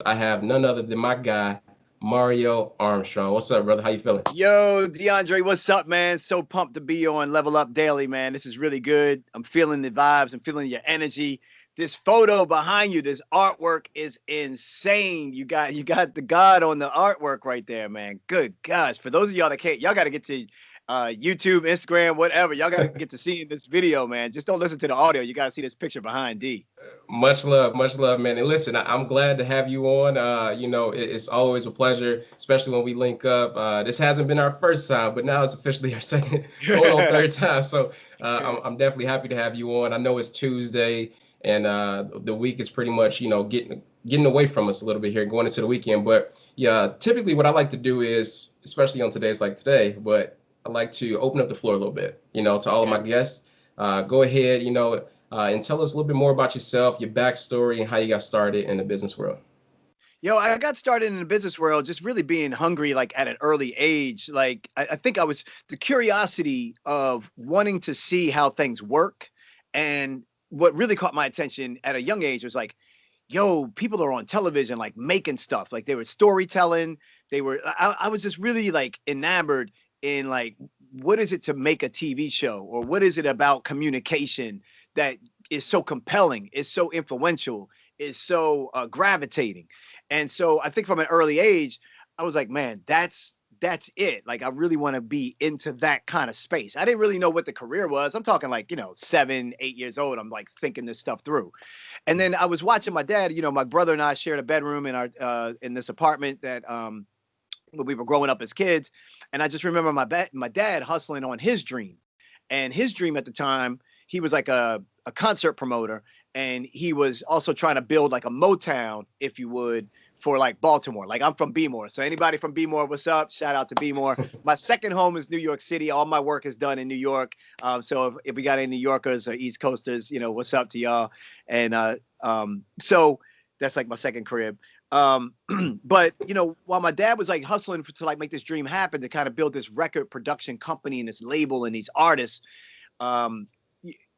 I have none other than my guy, Mario Armstrong. What's up, brother? How you feeling? Yo, DeAndre, what's up, man? So pumped to be on Level Up Daily, man. This is really good. I'm feeling the vibes. I'm feeling your energy. This photo behind you, this artwork is insane. You got the God on the artwork right there, man. Good gosh. For those of y'all that can't, y'all got to get to YouTube, Instagram, whatever. Y'all got to get to seeing this video, man. Just don't listen to the audio. You got to see this picture behind D. Much love, man. And listen, I'm glad to have you on. It's always a pleasure, especially when we link up. This hasn't been our first time, but now it's officially our second, going on third time. So I'm definitely happy to have you on. I know it's Tuesday, and the week is pretty much, getting away from us a little bit here, going into the weekend. But yeah, typically what I like to do is, especially on today's like today, but I like to open up the floor a little bit, to all of my Okay. guests. Go ahead, and tell us a little bit more about yourself, your backstory, and how you got started in the business world. Yo, I got started in the business world just really being hungry, like at an early age. Like, I think I was the curiosity of wanting to see how things work. And what really caught my attention at a young age was like, yo, people are on television, like making stuff. Like they were storytelling. I was just really like enamored in like, what is it to make a TV show, or what is it about communication that is so compelling, is so influential, is so gravitating. And so I think from an early age, I was like, man, that's it. Like I really want to be into that kind of space. I didn't really know what the career was. I'm talking like, 7, 8 years old. I'm like thinking this stuff through. And then I was watching my dad, my brother and I shared a bedroom in our in this apartment that when we were growing up as kids. And I just remember my dad hustling on his dream. And his dream at the time, he was like a concert promoter, and he was also trying to build like a Motown, if you would, for like Baltimore. Like I'm from Bmore. So anybody from Bmore, what's up? Shout out to Bmore. My second home is New York City. All my work is done in New York. So if we got any New Yorkers or East Coasters, what's up to y'all? And so that's like my second crib. Um, but while my dad was like hustling to like make this dream happen, to kind of build this record production company and this label and these artists, um,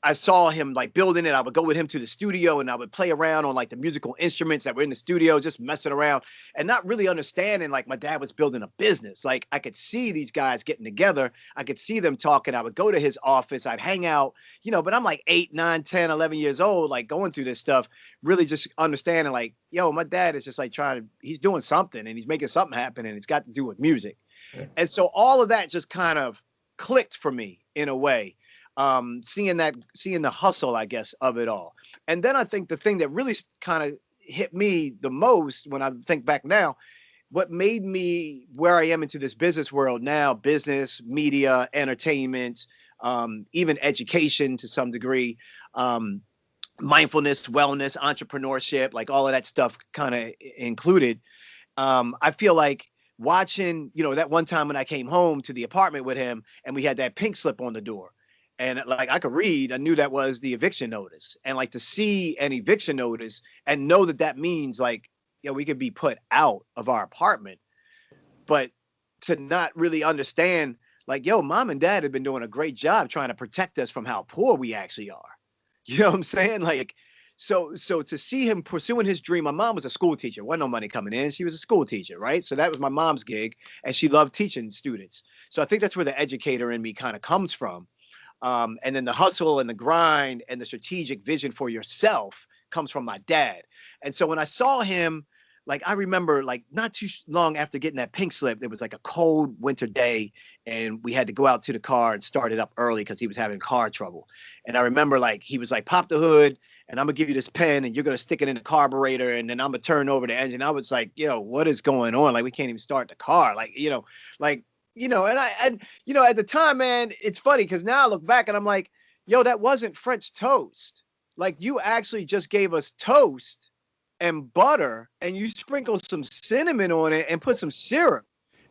I saw him like building it. I would go with him to the studio and I would play around on like the musical instruments that were in the studio, just messing around and not really understanding like my dad was building a business. Like I could see these guys getting together. I could see them talking. I would go to his office. I'd hang out, but I'm like 8, 9, 10, 11 years old, like going through this stuff, really just understanding like, yo, my dad is just like he's doing something and he's making something happen and it's got to do with music. Yeah. And so all of that just kind of clicked for me in a way, seeing the hustle, I guess, of it all. And then I think the thing that really kind of hit me the most when I think back now, what made me where I am into this business world now, business, media, entertainment, even education to some degree, um, mindfulness, wellness, entrepreneurship, like all of that stuff kind of included. I feel like watching, that one time when I came home to the apartment with him and we had that pink slip on the door. And like I could read, I knew that was the eviction notice. And like to see an eviction notice and know that that means like, we could be put out of our apartment. But to not really understand, like, yo, mom and dad have been doing a great job trying to protect us from how poor we actually are. You know what I'm saying? Like, so to see him pursuing his dream, my mom was a school teacher. Wasn't no money coming in. She was a school teacher, right? So that was my mom's gig, and she loved teaching students. So I think that's where the educator in me kind of comes from. And then the hustle and the grind and the strategic vision for yourself comes from my dad. And so when I saw him, like I remember, like not too long after getting that pink slip, it was like a cold winter day, and we had to go out to the car and start it up early because he was having car trouble. And I remember, like he was like, "Pop the hood, and I'm gonna give you this pen, and you're gonna stick it in the carburetor, and then I'm gonna turn over the engine." I was like, "Yo, what is going on? Like we can't even start the car, like." And at the time, man, it's funny because now I look back and I'm like, yo, that wasn't French toast. Like you actually just gave us toast and butter and you sprinkled some cinnamon on it and put some syrup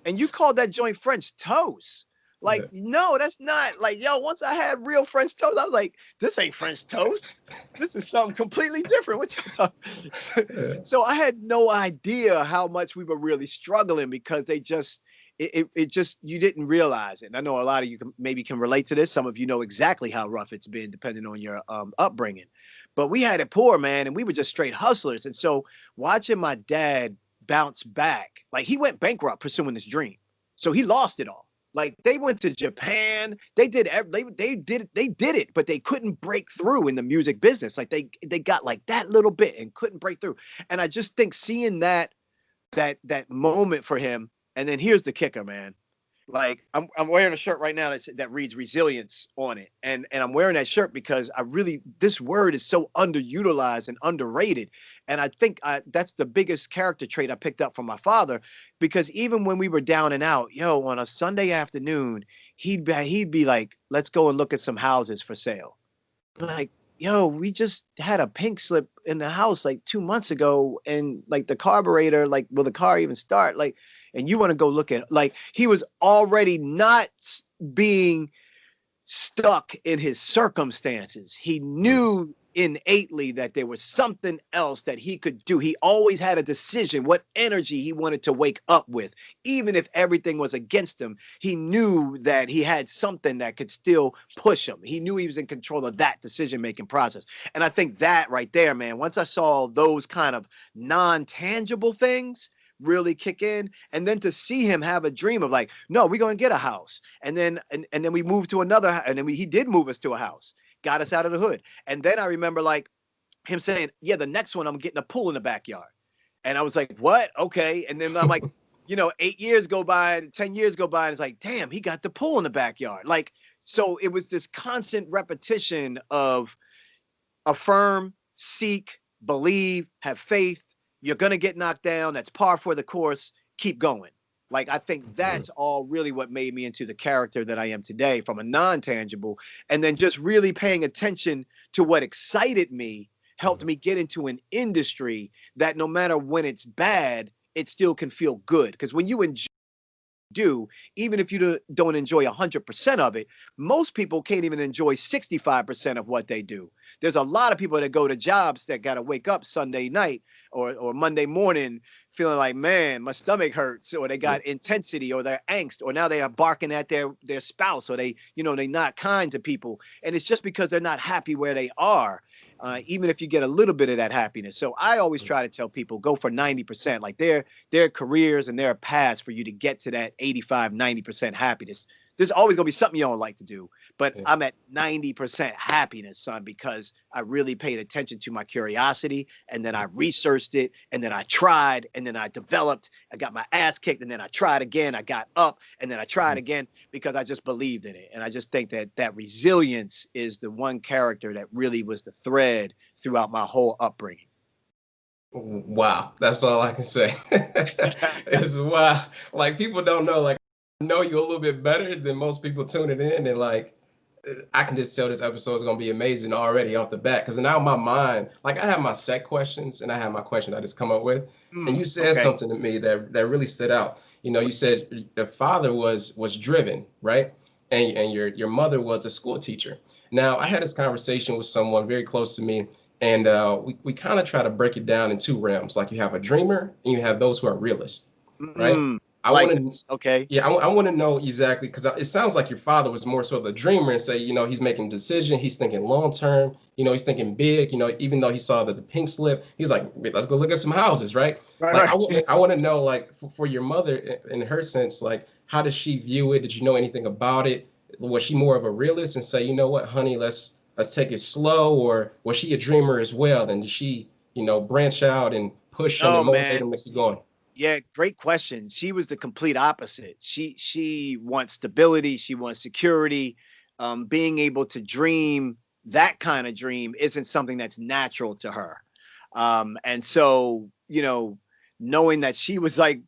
and you called that joint French toast. Like, no, that's not like, yo, once I had real French toast, I was like, this ain't French toast. This is something completely different. What y'all talking? So, Yeah. so I had no idea how much we were really struggling because they just it just you didn't realize it. And I know a lot of you maybe can relate to this. Some of you know exactly how rough it's been, depending on your upbringing. but we had it poor, man, and we were just straight hustlers. And so watching my dad bounce back, like he went bankrupt pursuing this dream. So he lost it all. Like they went to Japan, they did it, but they couldn't break through in the music business. Like they got like that little bit and couldn't break through. And I just think seeing that moment for him, and then here's the kicker, man. Like I'm wearing a shirt right now that reads resilience on it. And I'm wearing that shirt because this word is so underutilized and underrated. And I think that's the biggest character trait I picked up from my father, because even when we were down and out, yo, on a Sunday afternoon, he'd be like, let's go and look at some houses for sale. Like, yo, we just had a pink slip in the house like 2 months ago, and like the carburetor, like, will the car even start? Like, and you want to go look at, like, he was already not being stuck in his circumstances. He knew innately that there was something else that he could do. He always had a decision, what energy he wanted to wake up with. Even if everything was against him, he knew that he had something that could still push him. He knew he was in control of that decision-making process. And I think that right there, man, once I saw those kind of non-tangible things really kick in, and then to see him have a dream of like, no, we're going to get a house, and then we moved to another, and then he did move us to a house, got us out of the hood. And then I remember like him saying, yeah, the next one I'm getting a pool in the backyard. And I was like, what? Okay. And then I'm like, 8 years go by, 10 years go by, and it's like, damn, he got the pool in the backyard. Like, so it was this constant repetition of affirm, seek, believe, have faith. You're going to get knocked down. That's par for the course. Keep going. Like, I think that's all really what made me into the character that I am today, from a non-tangible. And then just really paying attention to what excited me helped me get into an industry that no matter when it's bad, it still can feel good. Because when you even if you don't enjoy 100% of it, most people can't even enjoy 65% of what they do. There's a lot of people that go to jobs that got to wake up Sunday night or Monday morning feeling like, man, my stomach hurts, or they got intensity, or they're angst, or now they are barking at their spouse, or they not kind to people. And it's just because they're not happy where they are. Even if you get a little bit of that happiness. So I always try to tell people, go for 90%. Like their careers and their paths for you to get to that 85, 90% happiness. There's always going to be something you don't like to do, but I'm at 90% happiness, son, because I really paid attention to my curiosity, and then I researched it, and then I tried, and then I developed. I got my ass kicked, and then I tried again. I got up, and then I tried again, because I just believed in it. And I just think that resilience is the one character that really was the thread throughout my whole upbringing. Wow, that's all I can say. It's wow. Like, people don't know. Like, I know you a little bit better than most people tuning in, and like, I can just tell this episode is gonna be amazing already off the bat. Because now my mind, like, I have my set questions and I have my question I just come up with. And you said Okay. something to me that really stood out. You said your father was driven, right? And your mother was a school teacher. Now, I had this conversation with someone very close to me, and we kind of try to break it down in two realms. Like, you have a dreamer and you have those who are realists, right? I Like want to, this. Okay. yeah, I want to know exactly, because it sounds like your father was more so the dreamer, and say, he's making a decision, he's thinking long term, he's thinking big, even though he saw the pink slip, he's like, let's go look at some houses, right? Right. Like, Right. I want to know, like, for your mother, in her sense, like, how does she view it? Did you know anything about it? Was she more of a realist and say, you know what, honey, let's take it slow, or was she a dreamer as well? And did she, branch out and push him Oh and motivate man. him to keep going? Yeah, great question. She was the complete opposite. She wants stability. She wants security. Being able to dream that kind of dream isn't something that's natural to her. And so, knowing that she was like,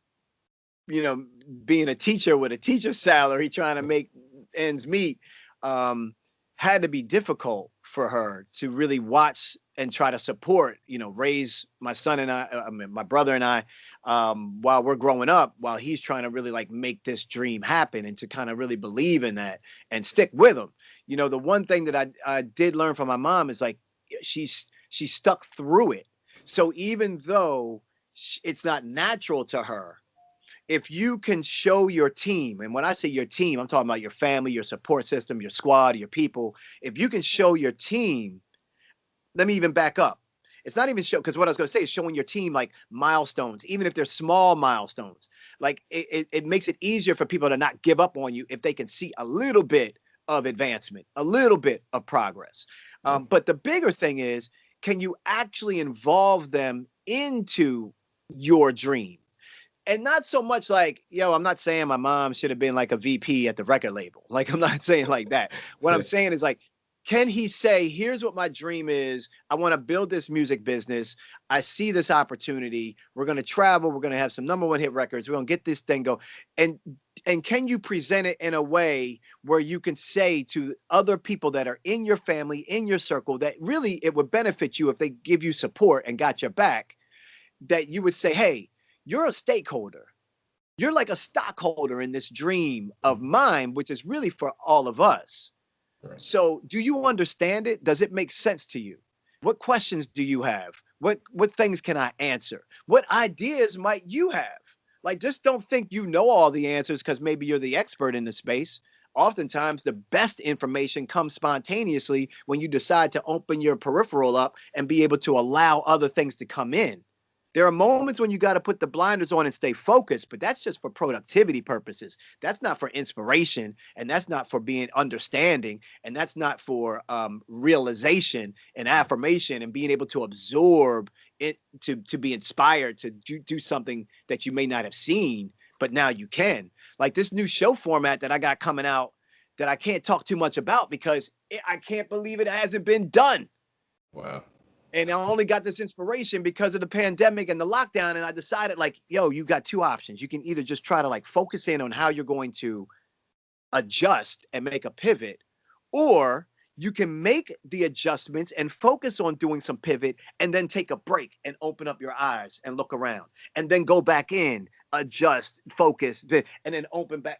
you know, being a teacher with a teacher's salary, trying to make ends meet, um, had to be difficult for her to really watch and try to support, raise my son and I mean, my brother and I, while we're growing up, while he's trying to really like make this dream happen, and to kind of really believe in that and stick with him. The one thing that I did learn from my mom is like, she stuck through it. So even though it's not natural to her, if you can show your team, and when I say your team, I'm talking about your family, your support system, your squad, your people. If you can show your team let me even back up. It's not even show, because what I was going to say is showing your team like milestones, even if they're small milestones. Like it makes it easier for people to not give up on you if they can see a little bit of advancement, a little bit of progress. But the bigger thing is, can you actually involve them into your dream? And not so much like, yo, I'm not saying my mom should have been like a VP at the record label. Like, I'm not saying like that. What I'm saying is like, can he say, here's what my dream is. I want to build this music business. I see this opportunity. We're going to travel. We're going to have some #1 hit records. We're going to get this thing go. And can you present it in a way where you can say to other people that are in your family, in your circle, that really it would benefit you if they give you support and got your back, that you would say, hey, you're a stakeholder. You're like a stockholder in this dream of mine, which is really for all of us. Right. So do you understand it? Does it make sense to you? What questions do you have? What things can I answer? What ideas might you have? Like, just don't think you know all the answers because maybe you're the expert in the space. Oftentimes, the best information comes spontaneously when you decide to open your peripheral up and be able to allow other things to come in. There are moments when you got to put the blinders on and stay focused, but that's just for productivity purposes. That's not for inspiration, and that's not for being understanding, and that's not for realization and affirmation and being able to absorb it, to be inspired to do something that you may not have seen, but now you can. Like this new show format that I got coming out that I can't talk too much about because I can't believe it hasn't been done. Wow. And I only got this inspiration because of the pandemic and the lockdown. And I decided, like, yo, you got two options. You can either just try to like focus in on how you're going to adjust and make a pivot, or you can make the adjustments and focus on doing some pivot and then take a break and open up your eyes and look around and then go back in, adjust, focus, and then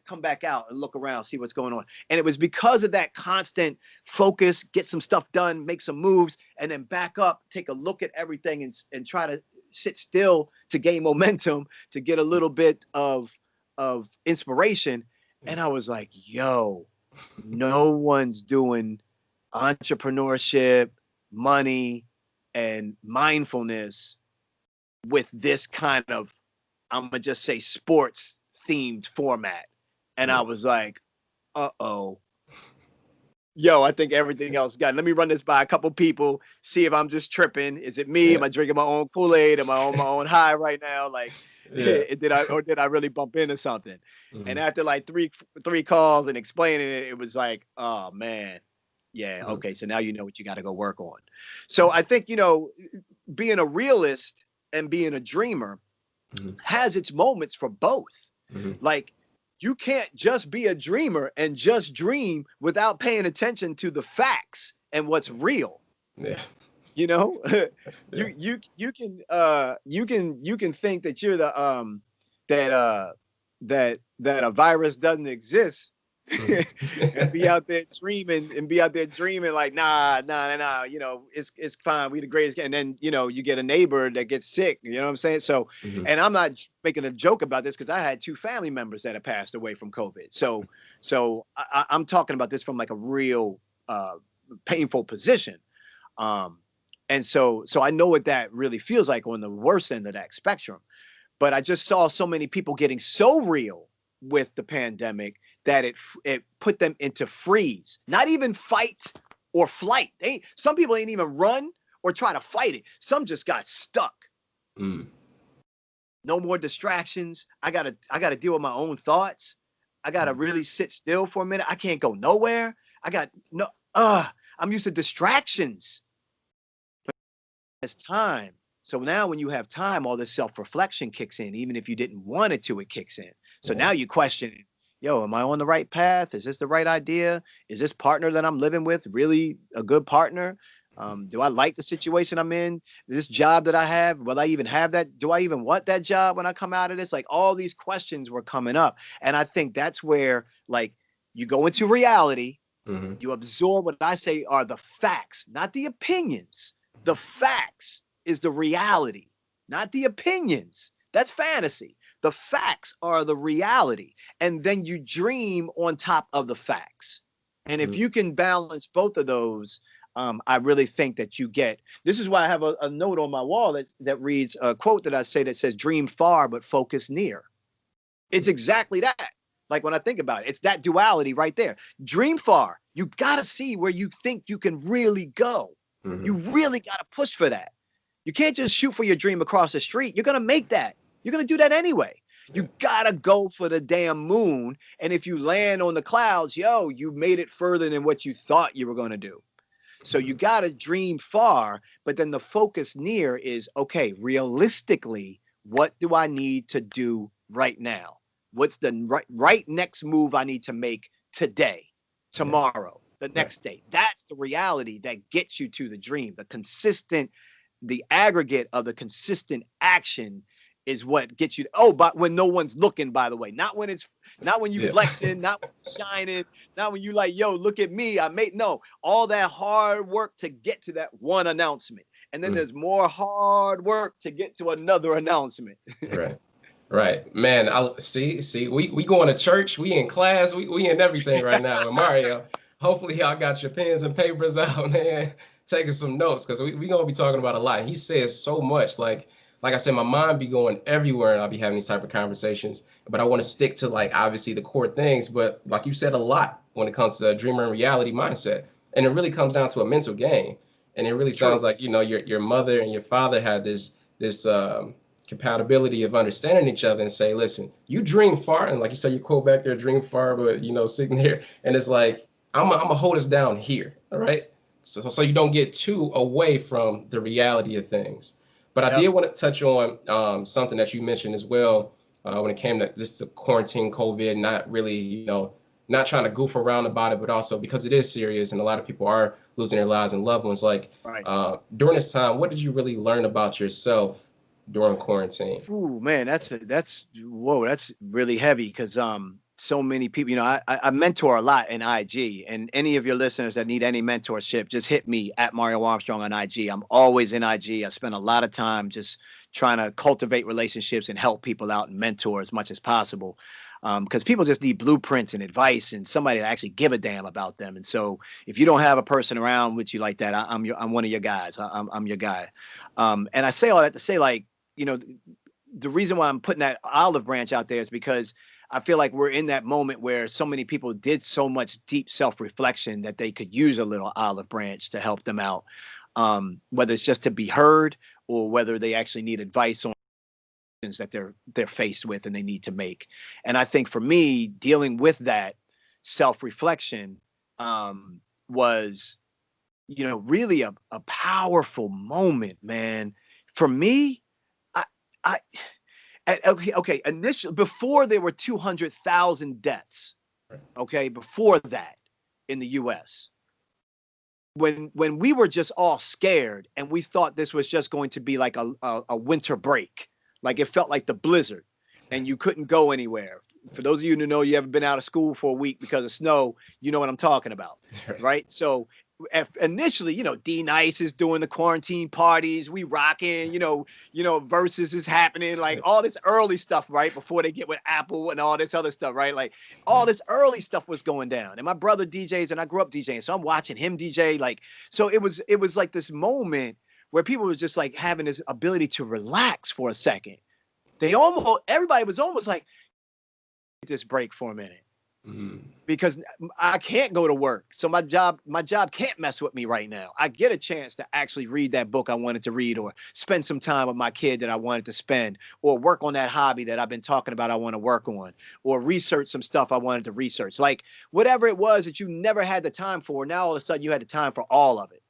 come back out and look around, see what's going on. And it was because of that constant focus, get some stuff done, make some moves, and then back up, take a look at everything and try to sit still to gain momentum, to get a little bit of inspiration. And I was like, yo, no one's doing entrepreneurship, money, and mindfulness with this kind of, I'm gonna just say, sports themed format. And I was like, uh-oh. Yo, I think everything else got. Let me run this by a couple people, see if I'm just tripping. Is it me? Yeah. Am I drinking my own Kool-Aid? Am I on my own high right now? Like, did I really bump into something? And after like three calls and explaining it, it was like, oh man, yeah, okay. So now you know what you got to go work on. So I think, being a realist and being a dreamer has its moments for both. Like, you can't just be a dreamer and just dream without paying attention to the facts and what's real. Yeah. You Yeah. you can think that you're the that a virus doesn't exist and be out there dreaming like nah, it's fine, we the greatest. And then you get a neighbor that gets sick, you know what I'm saying? So and I'm not making a joke about this because I had 2 family members that have passed away from COVID. So I'm talking about this from like a real painful position. And so I know what that really feels like on the worst end of that spectrum. But I just saw so many people getting so real with the pandemic that it put them into freeze, not even fight or flight. Some people ain't even run or try to fight it. Some just got stuck. No more distractions. I gotta deal with my own thoughts. I gotta really sit still for a minute. I can't go nowhere. I'm used to distractions. But it's time. So now when you have time, all this self-reflection kicks in. Even if you didn't want it to, it kicks in. So now you question, yo, am I on the right path? Is this the right idea? Is this partner that I'm living with really a good partner? Do I like the situation I'm in? This job that I have, will I even have that? Do I even want that job when I come out of this? Like, all these questions were coming up. And I think that's where, like, you go into reality, you absorb what I say are the facts, not the opinions. The facts is the reality, not the opinions. That's fantasy. The facts are the reality. And then you dream on top of the facts. And if you can balance both of those, I really think that you get, this is why I have a note on my wall that reads a quote that I say that says, dream far, but focus near. It's exactly that. Like when I think about it, it's that duality right there. Dream far. You got to see where you think you can really go. You really got to push for that. You can't just shoot for your dream across the street. You're going to make that. You're going to do that anyway. You got to go for the damn moon. And if you land on the clouds, yo, you made it further than what you thought you were going to do. So you got to dream far, but then the focus near is, okay, realistically, what do I need to do right now? What's the right next move I need to make today, tomorrow, the next day? That's the reality that gets you to the dream. The aggregate of the consistent action is what gets you. Oh, but when no one's looking, by the way, not when you flexing, not when you're shining, not when you like, yo, look at me. No, all that hard work to get to that one announcement. And then there's more hard work to get to another announcement. Right. Man, I see, we going to church, we in class, we in everything right now with Mario. Hopefully y'all got your pens and papers out, man, taking some notes, because we gonna be talking about a lot. He says so much, like I said, my mind be going everywhere and I'll be having these type of conversations, but I want to stick to like obviously the core things, but like you said, a lot when it comes to the dreamer and reality mindset. And it really comes down to a mental game. And it really sounds like, you know, your mother and your father had this compatibility of understanding each other and say, listen, you dream far. And like you said, you quote back there, dream far, but, you know, sitting here and it's like, I'm gonna hold us down here. All right. So you don't get too away from the reality of things. But I did want to touch on something that you mentioned as well when it came to just the quarantine, COVID, not really, you know, not trying to goof around about it, but also because it is serious and a lot of people are losing their lives and loved ones. Like during this time, what did you really learn about yourself during quarantine? Ooh, man, that's really heavy because so many people, you know, I mentor a lot in IG, and any of your listeners that need any mentorship, just hit me at Mario Armstrong on IG. I'm always in IG. I spend a lot of time just trying to cultivate relationships and help people out and mentor as much as possible. Because people just need blueprints and advice and somebody to actually give a damn about them. And so if you don't have a person around with you like that, I'm one of your guys. I'm your guy. And I say all that to say, like, you know, the reason why I'm putting that olive branch out there is because I feel like we're in that moment where so many people did so much deep self-reflection that they could use a little olive branch to help them out, whether it's just to be heard or whether they actually need advice on things that they're faced with and they need to make. And I think for me, dealing with that self-reflection was, you know, really a powerful moment, man. For me, okay. Initially, before there were 200,000 deaths, okay, before that in the U.S., when we were just all scared and we thought this was just going to be like a winter break, like it felt like the blizzard, and you couldn't go anywhere. For those of you who know you haven't been out of school for a week because of snow, you know what I'm talking about, right? So initially, you know, D Nice is doing the quarantine parties, we rocking, you know, Versus is happening, like all this early stuff, right? Before they get with Apple and all this other stuff, right? Like all this early stuff was going down. And my brother DJs, and I grew up DJing, so I'm watching him DJ. Like, so it was like this moment where people was just like having this ability to relax for a second. Everybody was almost like, this break for a minute. Because I can't go to work. So my job can't mess with me right now. I get a chance to actually read that book I wanted to read, or spend some time with my kid that I wanted to spend, or work on that hobby that I've been talking about I want to work on, or research some stuff I wanted to research. Like whatever it was that you never had the time for, now all of a sudden you had the time for all of it.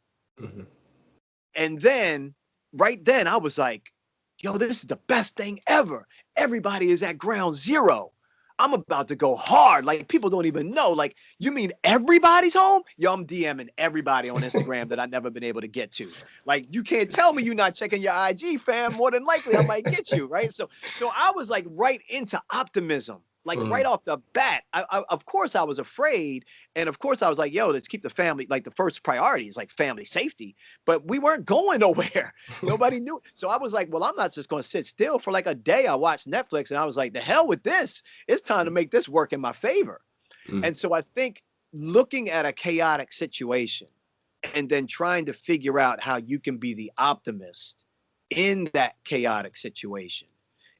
And then right then I was like, yo, this is the best thing ever. Everybody is at ground zero. I'm about to go hard. Like people don't even know. Like, you mean everybody's home? Yo, I'm DMing everybody on Instagram that I've never been able to get to. Like, you can't tell me you're not checking your IG, fam. More than likely, I might get you, right? So I was like right into optimism. Like right off the bat, of course I was afraid. And of course I was like, yo, let's keep the family, like the first priority is like family safety, but we weren't going nowhere. Nobody knew. So I was like, well, I'm not just going to sit still for like a day. I watched Netflix and I was like, the hell with this. It's time to make this work in my favor. And so I think looking at a chaotic situation, and then trying to figure out how you can be the optimist in that chaotic situation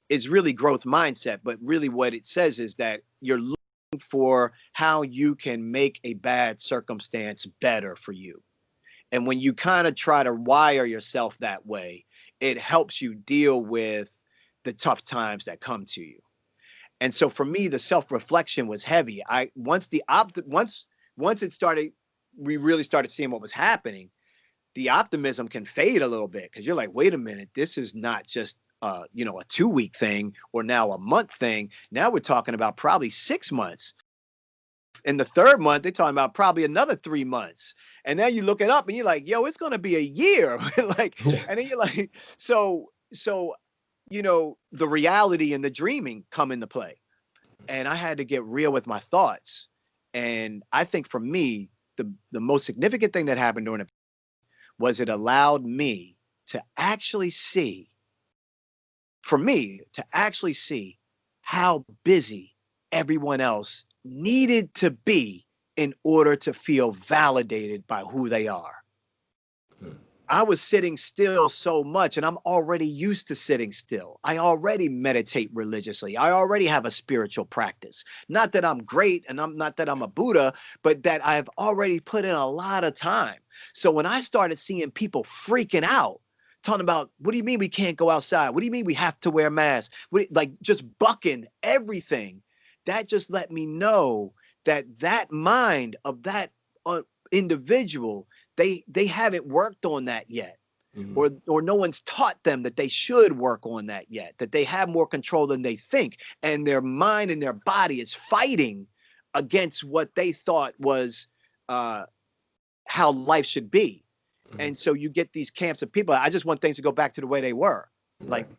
is really growth mindset. But really what it says is that you're looking for how you can make a bad circumstance better for you. And when you kind of try to wire yourself that way, it helps you deal with the tough times that come to you. And so for me, the self-reflection was heavy. Once it started, we really started seeing what was happening. The optimism can fade a little bit because you're like, wait a minute, this is not just a 2-week thing or now a month thing. Now we're talking about probably 6 months. In the third month, they're talking about probably another 3 months. And then you look it up and you're like, yo, it's gonna be a year. Like, Yeah. and then you're like, so the reality and the dreaming come into play. And I had to get real with my thoughts. And I think for me, the most significant thing that happened during it was it allowed me to actually see, how busy everyone else needed to be in order to feel validated by who they are. Hmm. I was sitting still so much, and I'm already used to sitting still. I already meditate religiously. I already have a spiritual practice. Not that I'm great, and not that I'm a Buddha, but that I've already put in a lot of time. So when I started seeing people freaking out, talking about, what do you mean we can't go outside? What do you mean we have to wear masks? Like just bucking everything, that just let me know that mind of that individual, they haven't worked on that yet, Mhm. or no one's taught them that they should work on that yet, that they have more control than they think, and their mind and their body is fighting against what they thought was how life should be. Mhm. And so you get these camps of people. I just want things to go back to the way they were. Right. Like,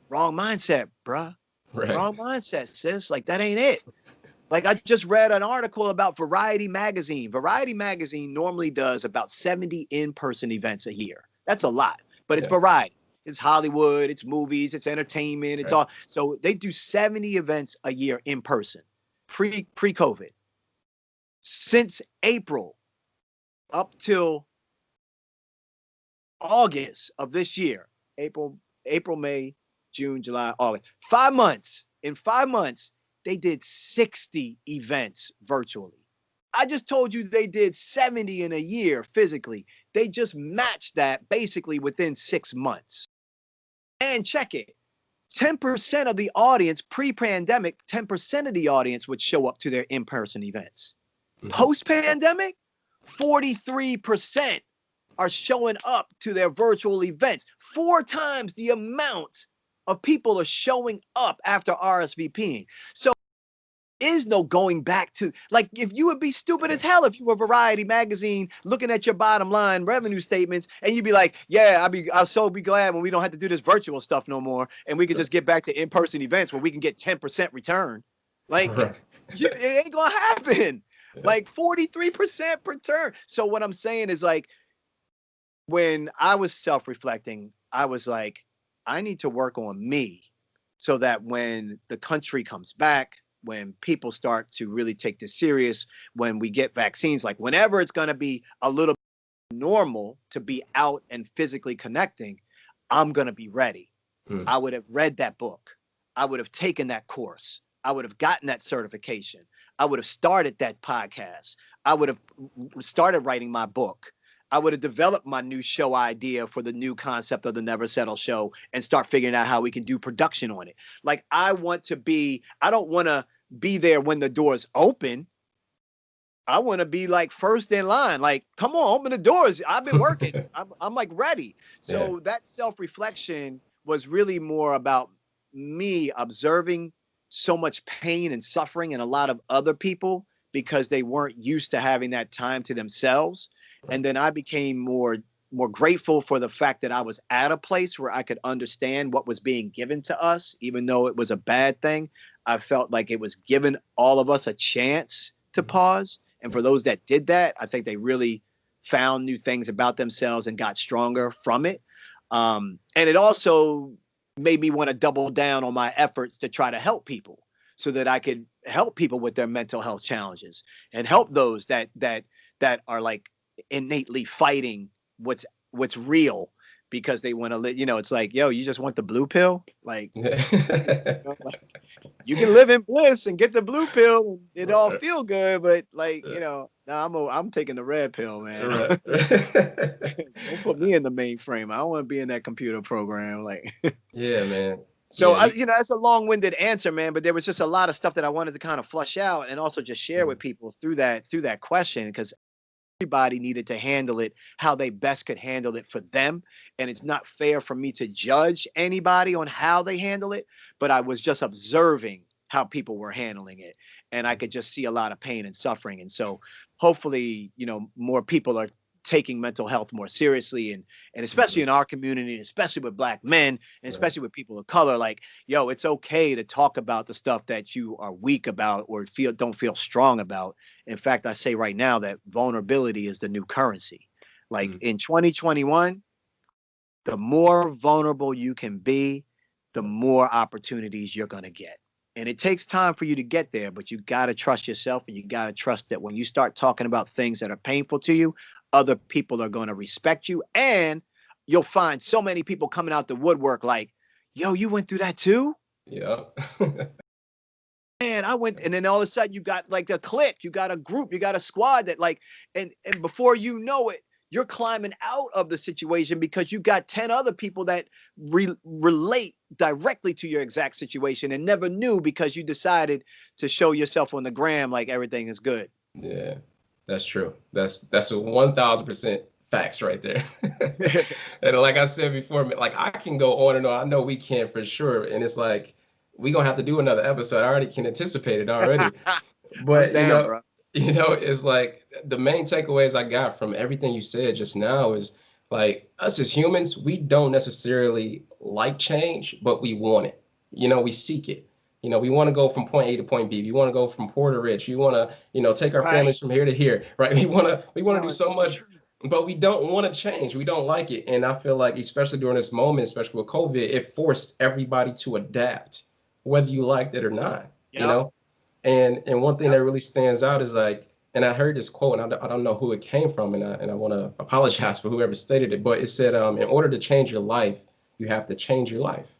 wrong mindset, bruh. Right. Wrong mindset, sis. Like, that ain't it. Like, I just read an article about Variety Magazine. Variety Magazine normally does about 70 in-person events a year. That's a lot, but it's Yeah. variety. It's Hollywood, it's movies, it's entertainment, it's Right. all. So they do 70 events a year in person, pre-COVID. Since April up till August of this year, April, May, June, July, August, 5 months. In 5 months, they did 60 events virtually. I just told you they did 70 in a year physically. They just matched that basically within 6 months. And check it, 10% of the audience pre-pandemic, 10% of the audience would show up to their in-person events. Mhm. Post-pandemic, 43% are showing up to their virtual events. 4 times the amount of people are showing up after RSVPing. So is no going back to, like, if you would be stupid as hell if you were Variety Magazine looking at your bottom line revenue statements and you'd be like, yeah, I'll so be glad when we don't have to do this virtual stuff no more and we can just get back to in-person events where we can get 10% return. Like, Right. it ain't gonna happen. Yeah. Like 43% return. So what I'm saying is, like, when I was self-reflecting, I was like, I need to work on me so that when the country comes back, when people start to really take this serious, when we get vaccines, like whenever it's going to be a little normal to be out and physically connecting, I'm going to be ready. Mm. I would have read that book. I would have taken that course. I would have gotten that certification. I would have started that podcast. I would have started writing my book. I would have developed my new show idea for the new concept of the Never Settle show and start figuring out how we can do production on it. Like, I don't want to be there when the doors open. I want to be like first in line. Like, come on, open the doors. I've been working. I'm like ready. Yeah. So that self-reflection was really more about me observing so much pain and suffering in a lot of other people because they weren't used to having that time to themselves. And then I became more grateful for the fact that I was at a place where I could understand what was being given to us, even though it was a bad thing. I felt like it was giving all of us a chance to Mhm. pause. And for those that did that, I think they really found new things about themselves and got stronger from it. And it also made me want to double down on my efforts to try to help people so that I could help people with their mental health challenges and help those that are like innately fighting what's real because they want to live. You know, it's like, yo, you just want the blue pill, like. You know, like, you can live in bliss and get the blue pill and it all feel good, but like, you know, nah, I'm taking the red pill, man. Right. Don't put me in the mainframe. I don't want to be in that computer program. Like, Yeah, man. so Yeah, I, you know, that's a long-winded answer, man. But there was just a lot of stuff that I wanted to kind of flush out and also just share with people through that question because everybody needed to handle it how they best could handle it for them. And it's not fair for me to judge anybody on how they handle it, but I was just observing how people were handling it. And I could just see a lot of pain and suffering. And so hopefully, you know, more people are taking mental health more seriously and especially in our community, and especially with black men, and especially with people of color, like, yo, it's okay to talk about the stuff that you are weak about or don't feel strong about. In fact, I say right now that vulnerability is the new currency. Like in 2021, the more vulnerable you can be, the more opportunities you're going to get. And it takes time for you to get there, but you got to trust yourself and you got to trust that when you start talking about things that are painful to you, other people are going to respect you. And you'll find so many people coming out the woodwork like, yo, you went through that too? Yeah. Man, I went, and then all of a sudden you got like a clique, you got a group, you got a squad that like, and before you know it, you're climbing out of the situation because you got 10 other people that relate directly to your exact situation and never knew because you decided to show yourself on the gram like everything is good. Yeah, that's true. That's a 1000% facts right there. And like I said before, like I can go on and on. I know we can for sure. And it's like we gonna have to do another episode. I already can anticipate it already. I'm But down, bro. it's like the main takeaways I got from everything you said just now is like us as humans, we don't necessarily like change, but we want it. We seek it. We want to go from point A to point B. We want to go from poor to rich. We want to, take our families Right. from here to here, right? We want to No, do it's so so much, true. but we don't want to change. We don't like it. And I feel like, especially during this moment, especially with COVID, it forced everybody to adapt, whether you liked it or not, you Yep. know? And one thing Yep. that really stands out is like, and I heard this quote, and I don't know who it came from, and I want to apologize for whoever stated it, but it said, in order to change your life, you have to change your life.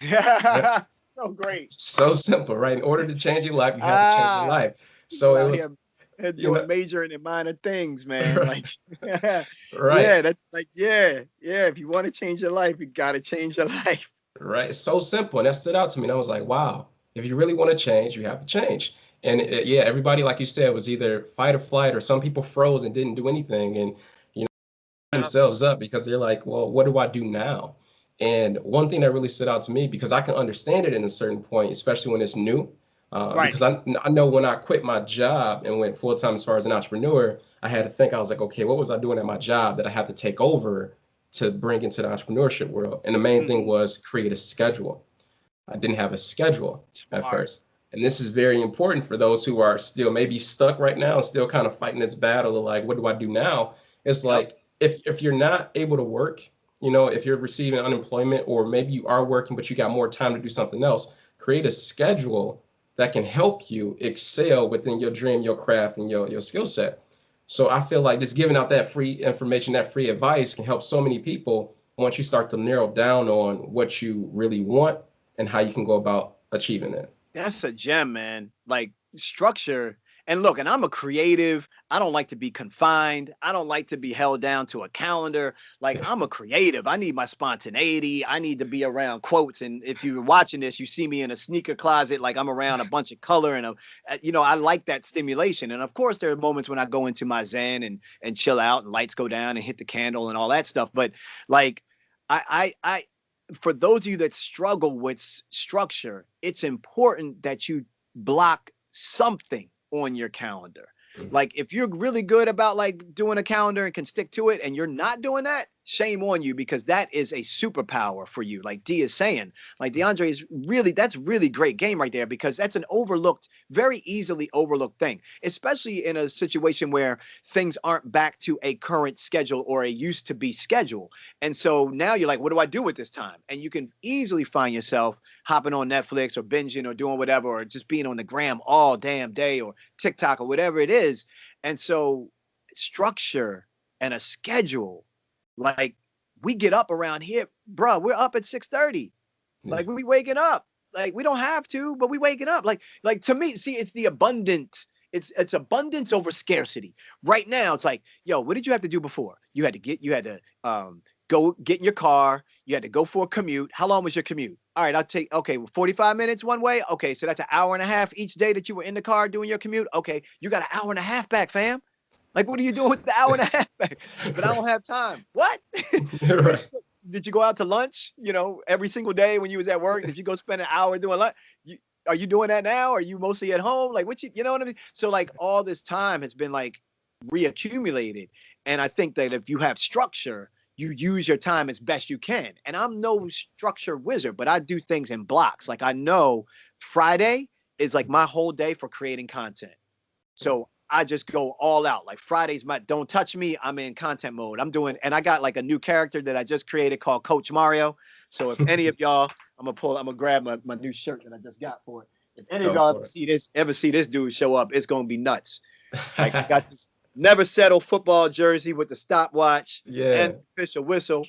Right? Yeah. So great. So simple, right? In order to change your life, you have to change your Ah, life. So people it out was, here you doing know, major and minor things, man. Like, yeah, right, that's like, yeah, yeah. If you want to change your life, you got to change your life. right. It's so simple, and that stood out to me. And I was like, wow, if you really want to change, you have to change. And yeah, everybody, like you said, was either fight or flight, or some people froze and didn't do anything. And Yep. themselves up because they're like, well, what do I do now? And one thing that really stood out to me, because I can understand it in a certain point, especially when it's new, Right. because I know when I quit my job and went full time as far as an entrepreneur, I had to think, I was like, okay, what was I doing at my job that I had to take over to bring into the entrepreneurship world? And the main thing Hmm. was create a schedule. I didn't have a schedule at Smart. first. And this is very important for those who are still maybe stuck right now, still kind of fighting this battle of like, what do I do now? It's Yep. like if you're not able to work, if you're receiving unemployment, or maybe you are working but you got more time to do something else, create a schedule that can help you excel within your dream, your craft, and your skill set. So I feel like just giving out that free information, that free advice can help so many people once you start to narrow down on what you really want and how you can go about achieving it. That's a gem, man. Like structure. And look, and I'm a creative. I don't like to be confined. I don't like to be held down to a calendar. Like I'm a creative. I need my spontaneity. I need to be around quotes. And if you're watching this, you see me in a sneaker closet, like I'm around a bunch of color and I like that stimulation. And of course, there are moments when I go into my zen and chill out and lights go down and hit the candle and all that stuff. But like I for those of you that struggle with structure, it's important that you block something on your calendar. Mhm. Like if you're really good about like doing a calendar and can stick to it and you're not doing that, shame on you because that is a superpower for you. Like D is saying, like DeAndre is really, that's really great game right there because that's an overlooked, very easily overlooked thing, especially in a situation where things aren't back to a current schedule or a used to be schedule. And so now you're like, what do I do with this time? And you can easily find yourself hopping on Netflix or binging or doing whatever, or just being on the gram all damn day or TikTok or whatever it is. And so structure and a schedule. Like we get up around here, bro. We're up at 6:30. Yeah. Like we waking up. Like we don't have to, but we waking up. Like to me, see, it's the abundant. It's abundance over scarcity. Right now, it's like, yo, what did you have to do before? You had to go get in your car. You had to go for a commute. How long was your commute? All right, okay, 45 minutes one way. Okay, so that's an hour and a half each day that you were in the car doing your commute. Okay, you got an hour and a half back, fam. Like, what are you doing with the hour and a half back? But I don't have time. What? Right. Did you go out to lunch, every single day when you was at work? Did you go spend an hour doing lunch? Are you doing that now? Are you mostly at home? Like, you know what I mean? So like all this time has been like reaccumulated. And I think that if you have structure, you use your time as best you can. And I'm no structure wizard, but I do things in blocks. Like I know Friday is like my whole day for creating content. So I just go all out. Like Friday's my don't touch me. I'm in content mode. And I got like a new character that I just created called Coach Mario. So if any of y'all, I'm gonna grab my new shirt that I just got for it. If any of y'all ever see this dude show up, it's gonna be nuts. Like I got this never settle football jersey with the stopwatch and official whistle.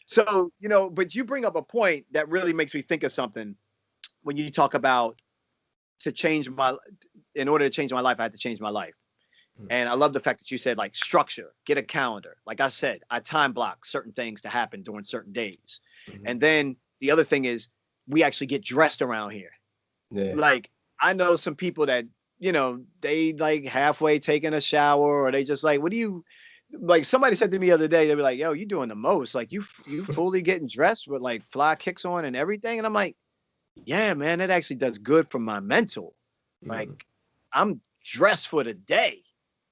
So, but you bring up a point that really makes me think of something when you talk about in order to change my life, I had to change my life. And I love the fact that you said like structure, get a calendar. Like I said, I time block certain things to happen during certain days. And then the other thing is we actually get dressed around here. Yeah. Like I know some people that, they like halfway taking a shower or they just like, like somebody said to me the other day, they were like, yo, you doing the most. Like you fully getting dressed with like fly kicks on and everything. And I'm like, yeah, man, it actually does good for my mental. Like I'm dressed for the day.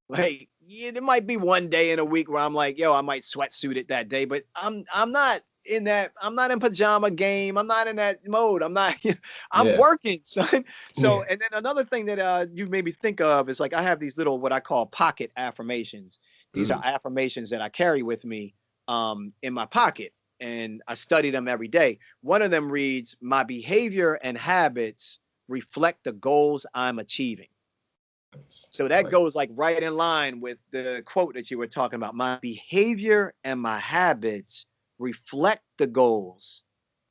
Like there might be one day in a week where I'm like, yo, I might sweatsuit it that day, but I'm not in that. I'm not in pajama game. I'm not in that mode. I'm working, son. So, and then another thing that you made me think of is like I have these little what I call pocket affirmations. These are affirmations that I carry with me in my pocket, and I study them every day. One of them reads, "My behavior and habits reflect the goals I'm achieving." So that goes like right in line with the quote that you were talking about. My behavior and my habits reflect the goals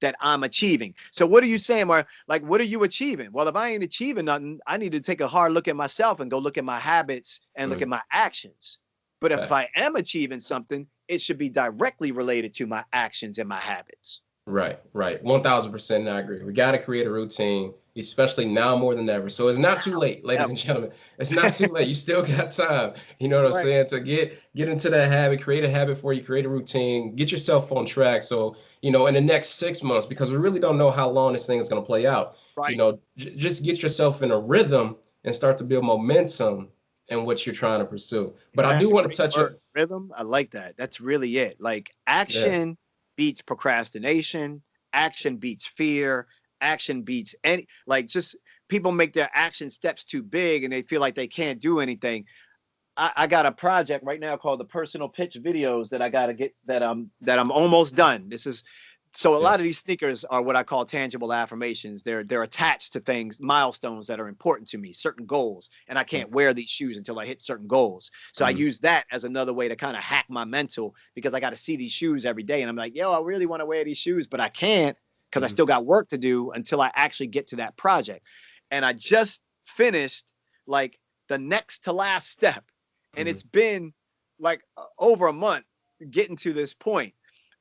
that I'm achieving. So what are you saying, Mar? Like, what are you achieving? Well, if I ain't achieving nothing, I need to take a hard look at myself and go look at my habits and look at my actions. But if I am achieving something, it should be directly related to my actions and my habits. Right. 1000%. I agree. We got to create a routine, especially now more than ever. So it's not too late, ladies and gentlemen. It's not too late. You still got time. You know what I'm saying? To get into that habit, create a habit for you, create a routine, get yourself on track. So, in the next 6 months, because we really don't know how long this thing is going to play out, just get yourself in a rhythm and start to build momentum in what you're trying to pursue. But I do want to touch on rhythm. I like that. That's really it. Like action beats procrastination, action beats fear, action beats just people make their action steps too big and they feel like they can't do anything. I got a project right now called the personal pitch videos that I got to get that I'm almost done. So a lot of these sneakers are what I call tangible affirmations. They're attached to things, milestones that are important to me, certain goals. And I can't wear these shoes until I hit certain goals. So I use that as another way to kind of hack my mental because I got to see these shoes every day. And I'm like, yo, I really want to wear these shoes, but I can't because I still got work to do until I actually get to that project. And I just finished like the next to last step. And it's been like over a month getting to this point.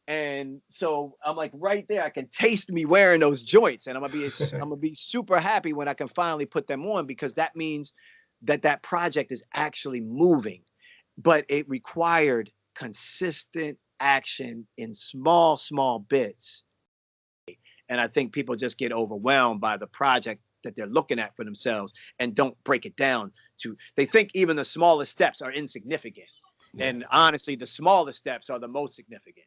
And so I'm like right there, I can taste me wearing those joints and I'm gonna be super happy when I can finally put them on because that means that project is actually moving. But it required consistent action in small bits. And I think people just get overwhelmed by the project that they're looking at for themselves and don't break it down they think even the smallest steps are insignificant. And honestly, the smallest steps are the most significant.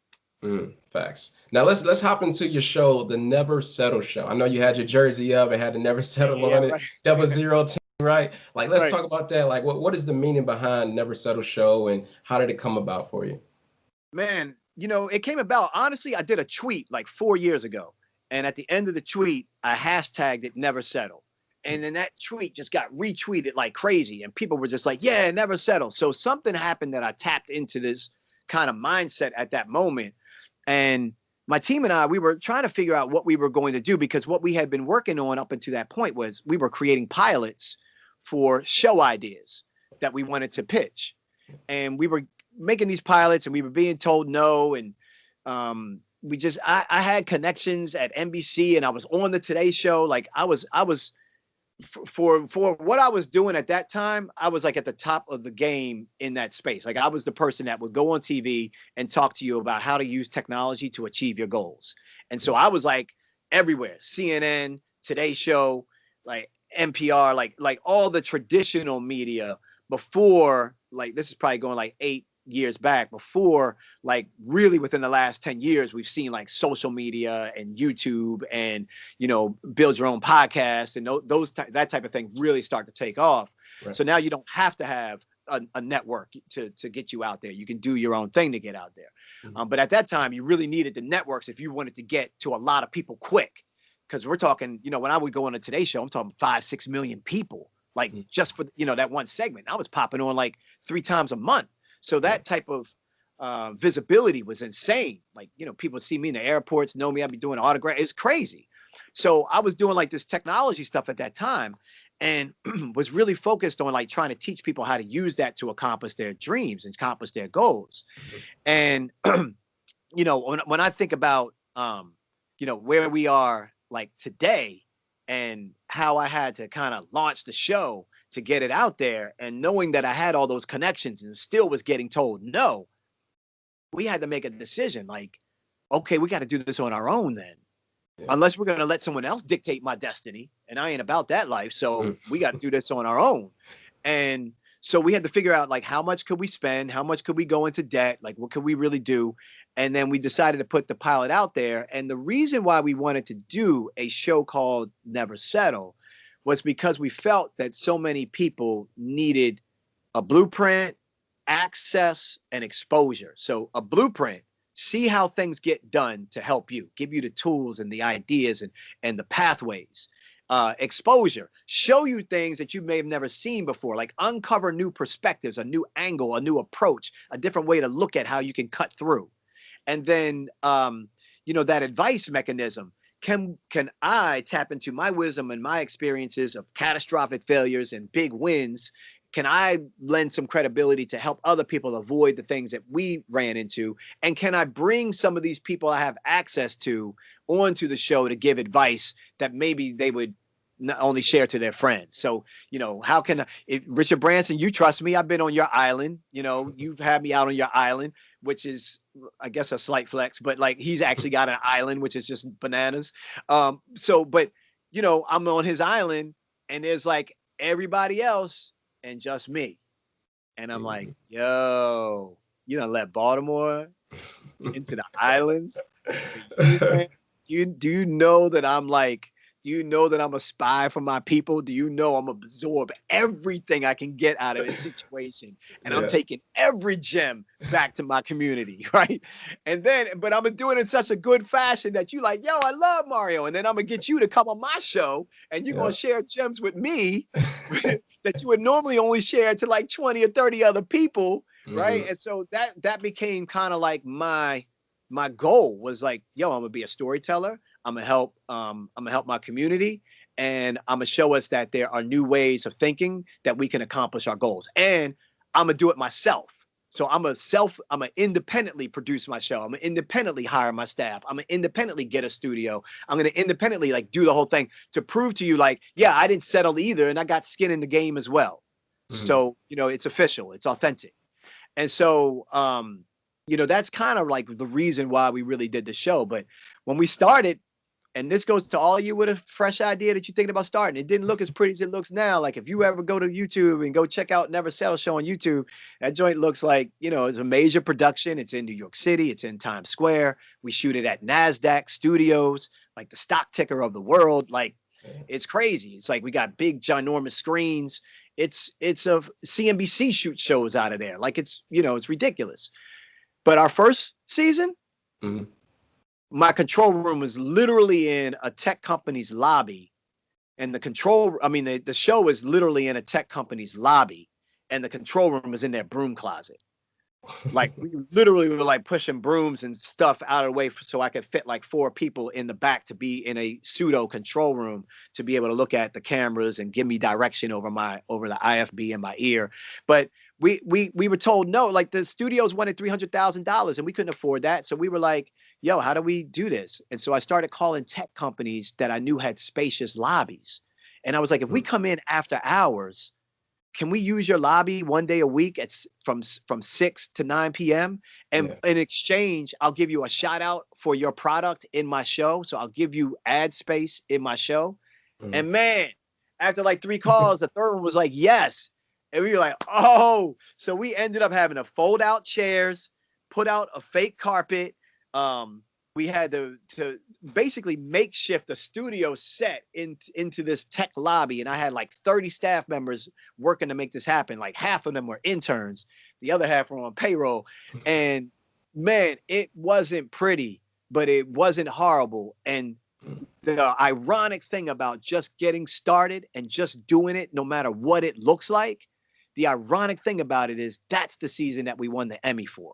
Facts. Now let's hop into your show, the Never Settle Show. I know you had your jersey up and had the Never Settle on it, 00 team, right? Like let's talk about that. Like what is the meaning behind Never Settle Show and how did it come about for you? Man, it came about, honestly, I did a tweet like 4 years ago. And at the end of the tweet, I hashtagged it Never Settle. And then that tweet just got retweeted like crazy. And people were just like, yeah, never settle. So something happened that I tapped into this kind of mindset at that moment. And my team and I, we were trying to figure out what we were going to do, because what we had been working on up until that point was we were creating pilots for show ideas that we wanted to pitch. And we were making these pilots and we were being told no. And I had connections at NBC and I was on the Today Show. Like I was for what I was doing at that time, I was like at the top of the game in that space. Like I was the person that would go on TV and talk to you about how to use technology to achieve your goals. And so I was like everywhere, CNN, Today Show, like NPR, like all the traditional media before, like this is probably going like 8 years back, before like really within the last 10 years we've seen like social media and YouTube and build your own podcast and that type of thing really start to take off. Right. So now you don't have to have a network to get you out there. You can do your own thing to get out there. Mm-hmm. But at that time you really needed the networks if you wanted to get to a lot of people quick, because we're talking, when I would go on a Today Show, I'm talking 5-6 million people, like mm-hmm. just for that one segment. I was popping on like 3 times a month. So that type of visibility was insane. Like, people see me in the airports, know me, I'd be doing autographs. It's crazy. So I was doing like this technology stuff at that time and was really focused on like trying to teach people how to use that to accomplish their dreams and accomplish their goals. And, when I think about, where we are like today and how I had to kind of launch the show to get it out there, and knowing that I had all those connections and still was getting told no, we had to make a decision like, okay, we got to do this on our own then. Yeah. Unless we're going to let someone else dictate my destiny, and I ain't about that life. So we got to do this on our own. And so we had to figure out like how much could we spend, how much could we go into debt, like what could we really do? And then we decided to put the pilot out there. And the reason why we wanted to do a show called Never Settle was because we felt that so many people needed a blueprint, access, and exposure. So a blueprint, see how things get done to help you, give you the tools and the ideas and the pathways. Exposure, show you things that you may have never seen before, like uncover new perspectives, a new angle, a new approach, a different way to look at how you can cut through. And then, that advice mechanism. Can I tap into my wisdom and my experiences of catastrophic failures and big wins? Can I lend some credibility to help other people avoid the things that we ran into? And can I bring some of these people I have access to onto the show to give advice that maybe they would not only share to their friends? So, how can Richard Branson, you trust me, I've been on your island, you've had me out on your island, which is, I guess, a slight flex, but like he's actually got an island, which is just bananas. But I'm on his island and there's like everybody else and just me. And I'm like, yo, you done let Baltimore into the islands? Do you know that I'm like, do you know that I'm a spy for my people? Do you know I'm absorb everything I can get out of this situation? And I'm taking every gem back to my community, right? And then, but I'm doing it in such a good fashion that you like, yo, I love Mario. And then I'm gonna get you to come on my show and you're gonna share gems with me that you would normally only share to like 20 or 30 other people, right? And so that became kind of like my goal was like, yo, I'm gonna be a storyteller. I'm gonna help my community, and I'm gonna show us that there are new ways of thinking that we can accomplish our goals. And I'm gonna do it myself. So I'm gonna independently produce my show. I'm gonna independently hire my staff. I'm gonna independently get a studio. I'm gonna independently like do the whole thing to prove to you like, yeah, I didn't settle either, and I got skin in the game as well. So it's official, it's authentic. And so that's kind of like the reason why we really did the show. But when we started, and this goes to all you with a fresh idea that you're thinking about starting, it didn't look as pretty as it looks now. Like if you ever go to YouTube and go check out Never Settle Show on YouTube, that joint looks like, it's a major production. It's in New York City. It's in Times Square. We shoot it at NASDAQ Studios, like the stock ticker of the world. Like it's crazy. It's like we got big, ginormous screens. It's a CNBC shoot shows out of there. Like it's ridiculous. But our first season, my control room was literally in a tech company's lobby And the show was literally in a tech company's lobby, and the control room was in their broom closet. Like we literally were like pushing brooms and stuff out of the way so I could fit like 4 people in the back to be in a pseudo control room to be able to look at the cameras and give me direction over the IFB in my ear. But we were told no, like the studios wanted $300,000 and we couldn't afford that. So we were like, yo, how do we do this? And so I started calling tech companies that I knew had spacious lobbies. And I was like, if we come in after hours, can we use your lobby one day a week from 6 to 9 p.m. And in exchange, I'll give you a shout out for your product in my show. So I'll give you ad space in my show. And man, after like 3 calls, the third one was like, yes. And we were like, oh, so we ended up having to fold out chairs, put out a fake carpet. We had to basically makeshift a studio set into this tech lobby. And I had like 30 staff members working to make this happen. Like half of them were interns. The other half were on payroll. And man, it wasn't pretty, but it wasn't horrible. And the ironic thing about just getting started and just doing it, no matter what it looks like, the ironic thing about it is that's the season that we won the Emmy for.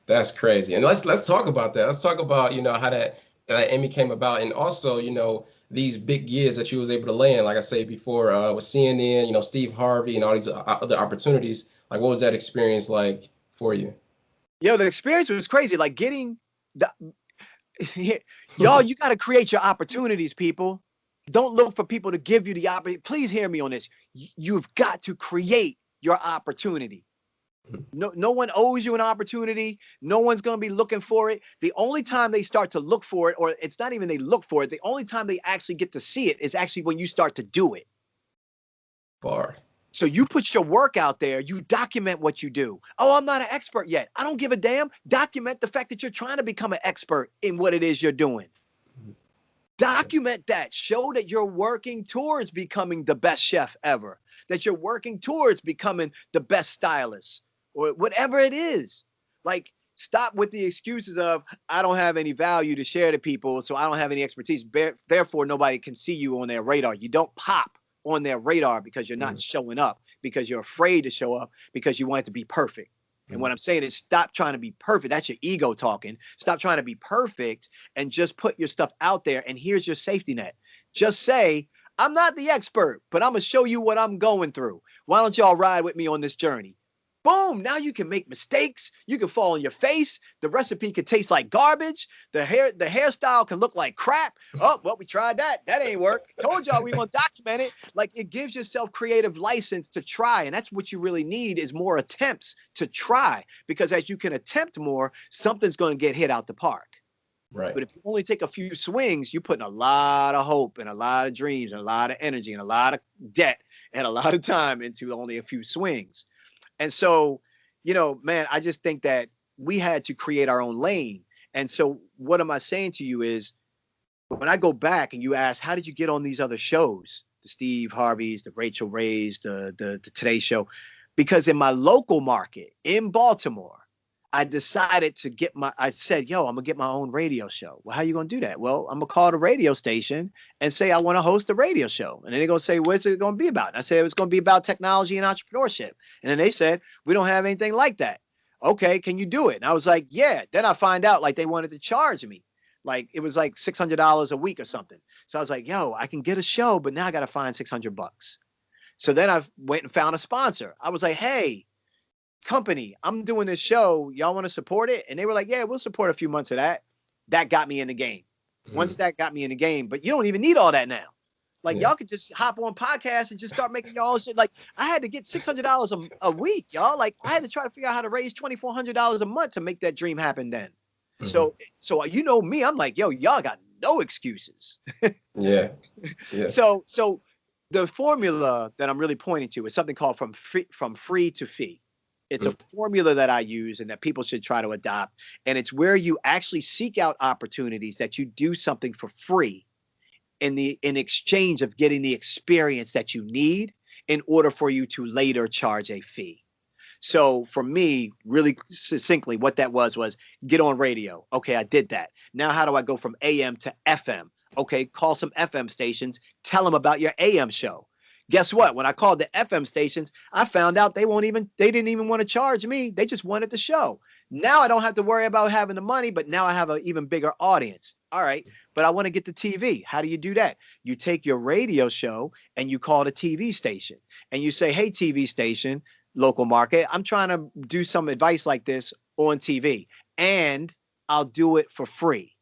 That's crazy. And let's talk about that. Let's talk about, how that Emmy came about, and also, these big years that you was able to land, like I said before, with CNN, Steve Harvey and all these other opportunities. Like, what was that experience like for you? Yo, the experience was crazy. Like getting y'all, you got to create your opportunities, people. Don't look for people to give you the opportunity. Please hear me on this. You've got to create your opportunity. No one owes you an opportunity. No one's going to be looking for it. The only time they start to look for it, or it's not even they look for it, the only time they actually get to see it is actually when you start to do it. So you put your work out there, you document what you do. Oh, I'm not an expert yet. I don't give a damn. Document the fact that you're trying to become an expert in what it is you're doing. Document that. Show that you're working towards becoming the best chef ever, that you're working towards becoming the best stylist, or whatever it is. Like, stop with the excuses of, I don't have any value to share to people, so I don't have any expertise. Therefore, nobody can see you on their radar. You don't pop on their radar because you're not showing up, because you're afraid to show up, because you want it to be perfect. And what I'm saying is, stop trying to be perfect. That's your ego talking. Stop trying to be perfect and just put your stuff out there. And here's your safety net. Just say, I'm not the expert, but I'm going to show you what I'm going through. Why don't y'all ride with me on this journey? Boom. Now you can make mistakes. You can fall on your face. The recipe can taste like garbage. The hairstyle can look like crap. Oh, well, we tried that. That ain't work. Told y'all we want to document it. Like, it gives yourself creative license to try. And that's what you really need, is more attempts to try. Because as you can attempt more, something's going to get hit out the park. Right. But if you only take a few swings, you're putting a lot of hope and a lot of dreams and a lot of energy and a lot of debt and a lot of time into only a few swings. And so, man, I just think that we had to create our own lane. And so what am I saying to you is, when I go back and you ask, how did you get on these other shows, the Steve Harveys, the Rachael Rays, the Today Show? Because in my local market in Baltimore, I decided to I said, yo, I'm going to get my own radio show. Well, how you going to do that? Well, I'm going to call the radio station and say, I want to host a radio show. And then they're going to say, what's it going to be about? And I said, it's going to be about technology and entrepreneurship. And then they said, we don't have anything like that. Okay, can you do it? And I was like, yeah. Then I find out like they wanted to charge me. Like it was like $600 a week or something. So I was like, yo, I can get a show, but now I got to find $600. So then I went and found a sponsor. I was like, hey, company, I'm doing this show. Y'all want to support it? And they were like, yeah, we'll support a few months of that. That got me in the game. Once that got me in the game, but you don't even need all that now. Like y'all could just hop on podcasts and just start making your own shit. Like I had to get $600 a week, y'all. Like I had to try to figure out how to raise $2,400 a month to make that dream happen then. So you know me, I'm like, yo, y'all got no excuses. Yeah. So the formula that I'm really pointing to is something called from free to fee. It's a formula that I use and that people should try to adopt. And it's where you actually seek out opportunities that you do something for free in exchange of getting the experience that you need in order for you to later charge a fee. So for me, really succinctly, what that was get on radio. Okay, I did that. Now, how do I go from AM to FM? Okay, call some FM stations, tell them about your AM show. Guess what? When I called the FM stations, I found out they didn't even want to charge me. They just wanted the show. Now I don't have to worry about having the money, but now I have an even bigger audience. All right, but I want to get the TV. How do you do that? You take your radio show and you call the TV station and you say, hey, TV station, local market, I'm trying to do some advice like this on TV and I'll do it for free.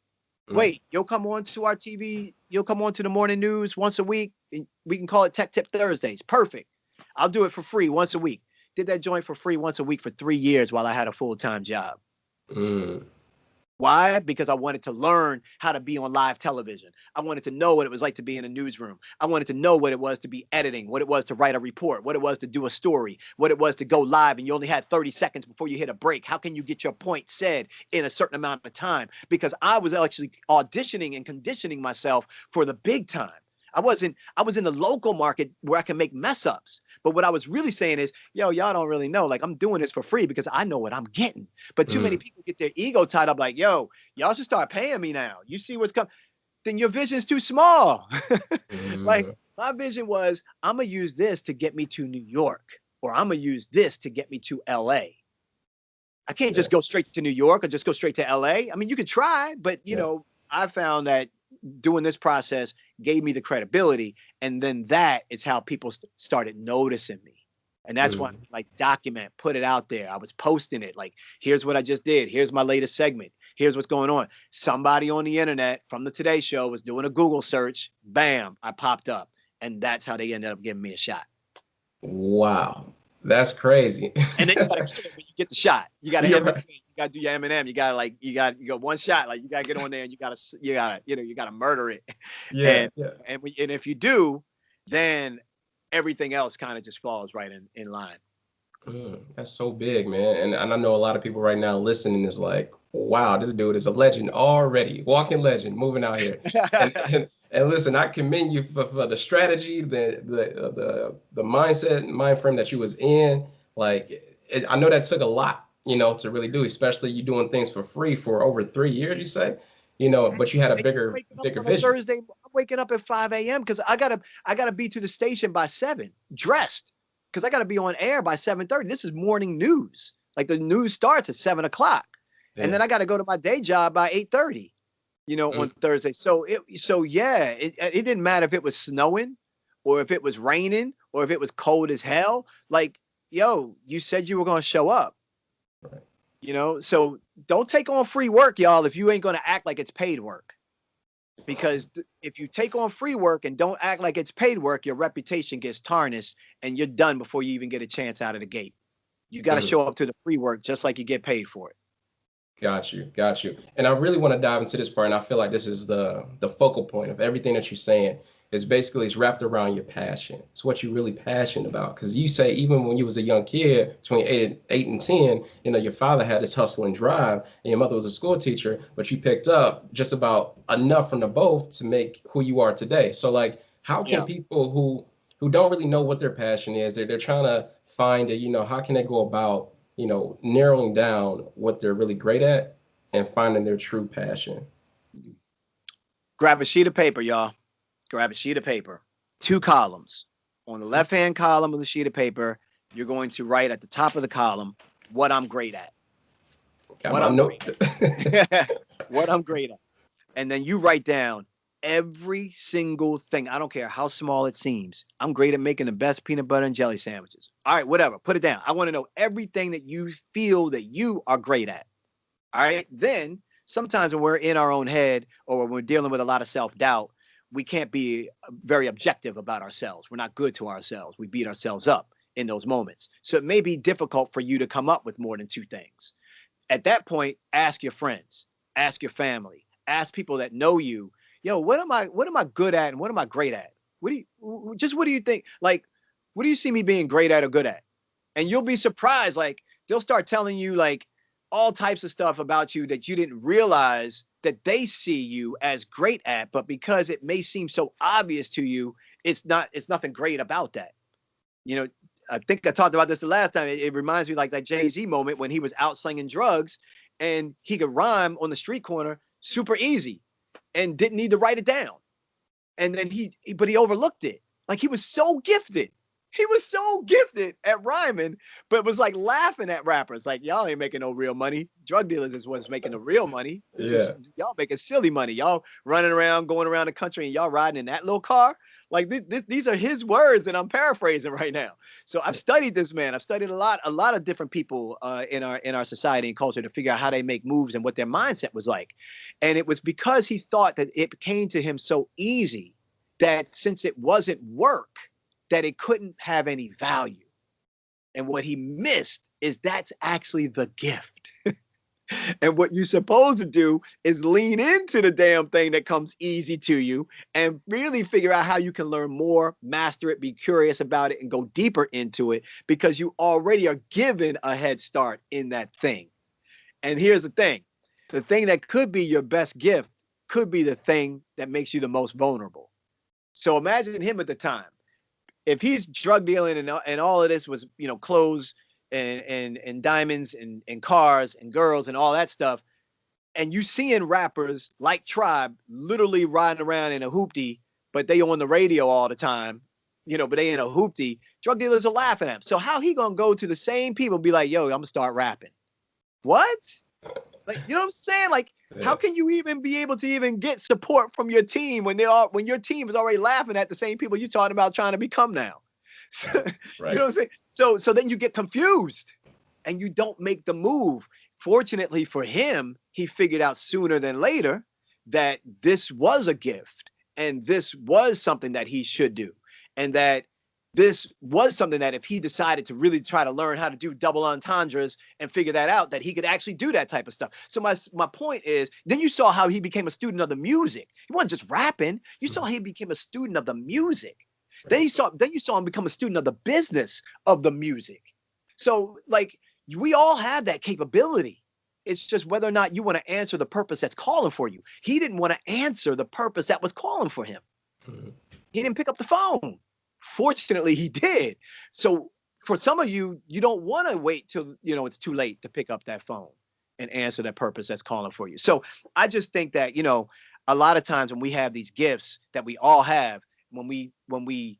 Wait, you'll come on to our TV. You'll come on to the morning news once a week. We can call it Tech Tip Thursdays. Perfect. I'll do it for free once a week. Did that joint for free once a week for 3 years while I had a full-time job. Why? Because I wanted to learn how to be on live television. I wanted to know what it was like to be in a newsroom. I wanted to know what it was to be editing, what it was to write a report, what it was to do a story, what it was to go live and you only had 30 seconds before you hit a break. How can you get your point said in a certain amount of time? Because I was actually auditioning and conditioning myself for the big time. I was in the local market where I can make mess ups. But what I was really saying is, yo, y'all don't really know. Like, I'm doing this for free because I know what I'm getting. But too many people get their ego tied up like, yo, y'all should start paying me now. You see what's coming. Then your vision's too small. Like, my vision was, I'm going to use this to get me to New York, or I'm going to use this to get me to LA. I can't just go straight to New York or just go straight to LA. I mean, you could try, but, you know, I found that doing this process gave me the credibility. And then that is how people started noticing me. And that's why, like, document, put it out there. I was posting it. Like, here's what I just did. Here's my latest segment. Here's what's going on. Somebody on the internet from the Today Show was doing a Google search. Bam, I popped up. And that's how they ended up giving me a shot. Wow. That's crazy. And then you gotta kill it when you get the shot. You gotta you gotta do your Eminem. You gotta one shot. Like, you gotta get on there and you gotta murder it. And if you do, then everything else kind of just falls right in line. That's so big, man. And I know a lot of people right now listening is like, wow, this dude is a legend already. Walking legend, moving out here. And listen, I commend you for the strategy, the mindset, mind frame that you was in. Like, I know that took a lot, to really do, especially you doing things for free for over 3 years, you say, but you had a bigger vision. Thursday, I'm waking up at 5 a.m. because I gotta be to the station by 7, dressed, because I gotta be on air by 7:30. This is morning news. Like, the news starts at 7 o'clock, and then I gotta go to my day job by 8:30. On Thursday. So it didn't matter if it was snowing or if it was raining or if it was cold as hell. Like, yo, you said you were going to show up, right. So don't take on free work, y'all, if you ain't going to act like it's paid work. Because if you take on free work and don't act like it's paid work, your reputation gets tarnished and you're done before you even get a chance out of the gate. You got to show up to the free work just like you get paid for it. Got you. And I really want to dive into this part, and I feel like this is the focal point of everything that you're saying. Is basically it's wrapped around your passion. It's what you're really passionate about. Because you say even when you was a young kid, between 8 and 10, your father had this hustle and drive, and your mother was a school teacher, but you picked up just about enough from the both to make who you are today. So, like, how can people who don't really know what their passion is, they're trying to find it, how can they go about narrowing down what they're really great at and finding their true passion? Grab a sheet of paper, y'all. Grab a sheet of paper. 2 columns. On the left-hand column of the sheet of paper, you're going to write at the top of the column what I'm great at. What I'm great at. And then you write down every single thing. I don't care how small it seems. I'm great at making the best peanut butter and jelly sandwiches. All right, whatever. Put it down. I want to know everything that you feel that you are great at. All right. Then sometimes when we're in our own head or when we're dealing with a lot of self-doubt, we can't be very objective about ourselves. We're not good to ourselves. We beat ourselves up in those moments. So it may be difficult for you to come up with more than 2 things. At that point, ask your friends, ask your family, ask people that know you. Yo, what am I good at and what am I great at? What do you think? Like, what do you see me being great at or good at? And you'll be surprised. Like, they'll start telling you like all types of stuff about you that you didn't realize that they see you as great at, but because it may seem so obvious to you, it's nothing great about that. I think I talked about this the last time. It reminds me like that Jay-Z moment when he was out slinging drugs and he could rhyme on the street corner super easy. and didn't need to write it down. And then but he overlooked it. Like, he was so gifted. He was so gifted at rhyming, but was like laughing at rappers. Like, y'all ain't making no real money. Drug dealers is what's making the real money. Y'all making silly money. Y'all running around, going around the country, and y'all riding in that little car. Like, these are his words, and I'm paraphrasing right now. So I've studied this man. I've studied a lot of different people in our society and culture to figure out how they make moves and what their mindset was like. And it was because he thought that it came to him so easy that since it wasn't work, that it couldn't have any value. And what he missed is that's actually the gift. And what you're supposed to do is lean into the damn thing that comes easy to you and really figure out how you can learn more, master it, be curious about it, and go deeper into it, because you already are given a head start in that thing. And here's the thing that could be your best gift could be the thing that makes you the most vulnerable. So imagine him at the time. If he's drug dealing and all of this was, clothes and diamonds and cars and girls and all that stuff, and you seeing rappers like Tribe literally riding around in a hoopty, but they on the radio all the time, but they in a hoopty, drug dealers are laughing at him. So how he gonna go to the same people and be like, yo, I'm gonna start rapping? What? Like, you know what I'm saying? Like, how can you even be able to even get support from your team when your team is already laughing at the same people you're talking about trying to become now? So, Right. You know what I'm saying? So then you get confused and you don't make the move. Fortunately for him, he figured out sooner than later that this was a gift and this was something that he should do, and that this was something that if he decided to really try to learn how to do double entendres and figure that out, that he could actually do that type of stuff. So my point is, then you saw how he became a student of the music. He wasn't just rapping. You saw he became a student of the music. Then you saw him become a student of the business of the music. So, like, we all have that capability. It's just whether or not you want to answer the purpose that's calling for you. He didn't want to answer the purpose that was calling for him. He didn't pick up the phone. Fortunately, he did. So for some of you, you don't want to wait till, it's too late to pick up that phone and answer that purpose that's calling for you. So I just think that, a lot of times when we have these gifts that we all have, when we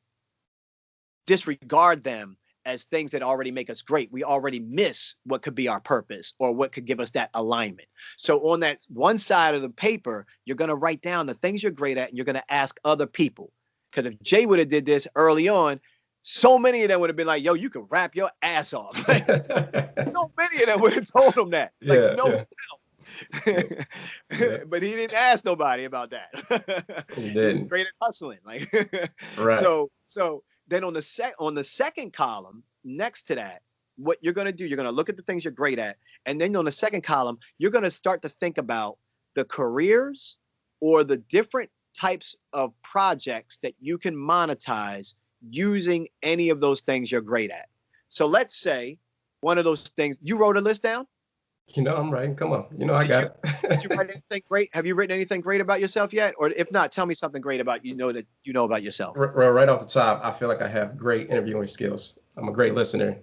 disregard them as things that already make us great, we already miss what could be our purpose or what could give us that alignment. So on that one side of the paper, you're going to write down the things you're great at, and you're going to ask other people. Because if Jay would have did this early on, so many of them would have been like, yo, you can rap your ass off. Like, so many of them would have told him that. Like, no doubt. But he didn't ask nobody about that. He was great at hustling. Like, Right. So then on the second column, next to that, what you're going to do, you're going to look at the things you're great at. And then on the second column, you're going to start to think about the careers or the different types of projects that you can monetize using any of those things you're great at. So let's say one of those things, you wrote a list down? I'm writing. Come on. I got it. Did you write anything great? Have you written anything great about yourself yet? Or if not, tell me something great about about yourself. Right off the top, I feel like I have great interviewing skills. I'm a great listener.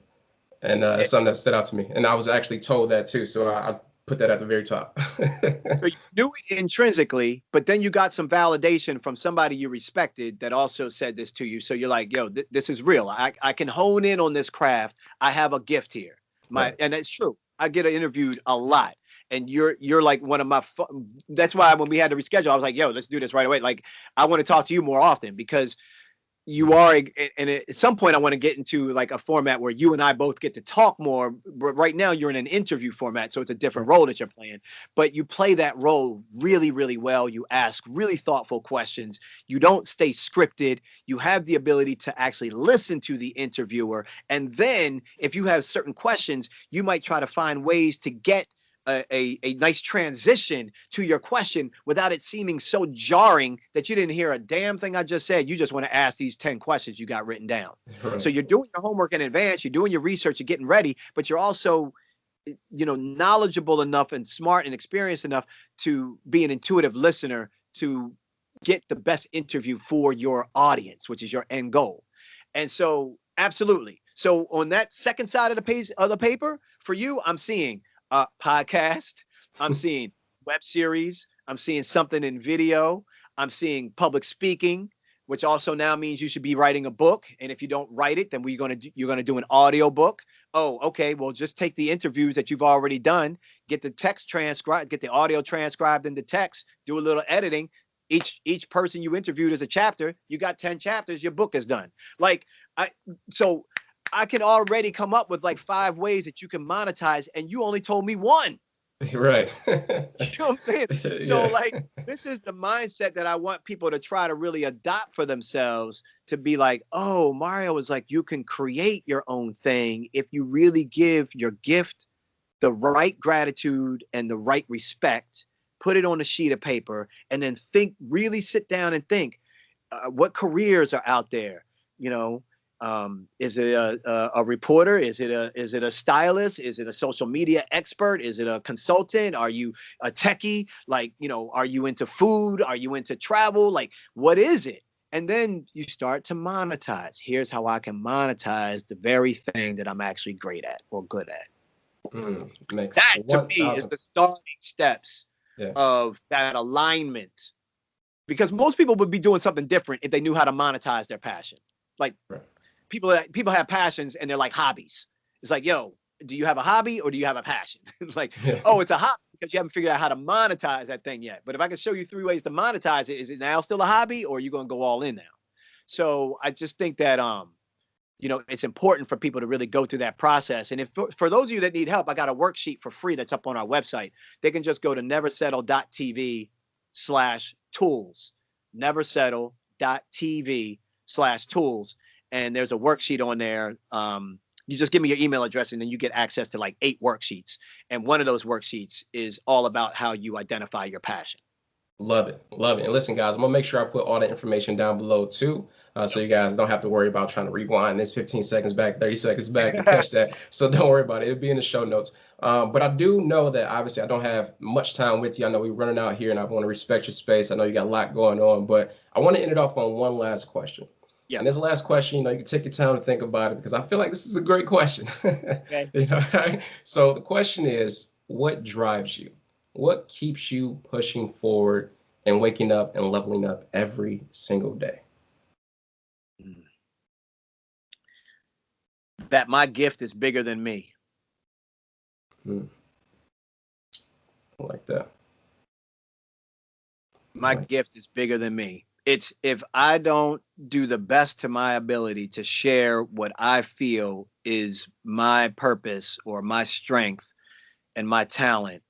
And it's something that stood out to me. And I was actually told that too. So I put that at the very top. So you knew it intrinsically, but then you got some validation from somebody you respected that also said this to you. So you're like, yo, this is real. I can hone in on this craft. I have a gift here. And it's true. I get interviewed a lot. And you're like one of my, that's why when we had to reschedule, I was like, yo, let's do this right away. Like, I want to talk to you more often because you are, and at some point I want to get into like a format where you and I both get to talk more. But right now you're in an interview format, so it's a different role that you're playing, but you play that role really, really well. You ask really thoughtful questions. You don't stay scripted. You have the ability to actually listen to the interviewer. And then if you have certain questions, you might try to find ways to get a nice transition to your question without it seeming so jarring that you didn't hear a damn thing I just said. You just want to ask these 10 questions you got written down. Right. So you're doing your homework in advance, you're doing your research, you're getting ready, but you're also, knowledgeable enough and smart and experienced enough to be an intuitive listener to get the best interview for your audience, which is your end goal. And so, absolutely. So on that second side of the page of the paper, for you, I'm seeing podcast, I'm seeing web series, I'm seeing something in video. I'm seeing public speaking, which also now means you should be writing a book. And if you don't write it, then you're gonna do an audio book. Oh, okay. Well, just take the interviews that you've already done, get the text transcribed, get the audio transcribed into text, do a little editing. Each person you interviewed is a chapter. You got 10 chapters. Your book is done. Like so I can already come up with like 5 ways that you can monetize, and you only told me one. Right. You know what I'm saying? So Yeah. like this is the mindset that I want people to try to really adopt for themselves, to be like, oh, Mario is like, you can create your own thing if you really give your gift the right gratitude and the right respect, put it on a sheet of paper, and then really sit down and think, what careers are out there? You know, is it a reporter? Is it a stylist? Is it a social media expert? Is it a consultant? Are you a techie? Like, you know, are you into food? Are you into travel? Like, what is it? And then you start to monetize. Here's how I can monetize the very thing that I'm actually great at or good at. Makes That to me is 1,000. the starting steps Yeah. of that alignment. Because most people would be doing something different if they knew how to monetize their passion. Like Right. people have passions and they're like hobbies. It's like, yo, do you have a hobby or do you have a passion? Like, Yeah. oh, it's a hobby because you haven't figured out how to monetize that thing yet. But if I can show you 3 ways to monetize it, is it now still a hobby, or are you going to go all in now? So I just think that you know, it's important for people to really go through that process. And if for those of you that need help, I got a worksheet for free that's up on our website. They can just go to neversettle.tv/tools, neversettle.tv/tools. And there's a worksheet on there. You just give me your email address and then you get access to like 8 worksheets. And one of those worksheets is all about how you identify your passion. Love it. Love it. And listen, guys, I'm going to make sure I put all the information down below too. So you guys don't have to worry about trying to rewind this 15 seconds back, 30 seconds back to catch that. So don't worry about it. It'll be in the show notes. But I do know that obviously I don't have much time with you. I know we're running out here and I want to respect your space. I know you got a lot going on, but I want to end it off on one last question. Yeah. And this last question, you know, you can take your time to think about it because I feel like this is a great question. Okay. You know, right? So the question is, what drives you? What keeps you pushing forward and waking up and leveling up every single day? That my gift is bigger than me. I like that. My gift is bigger than me. It's if I don't do the best to my ability to share what I feel is my purpose or my strength and my talent,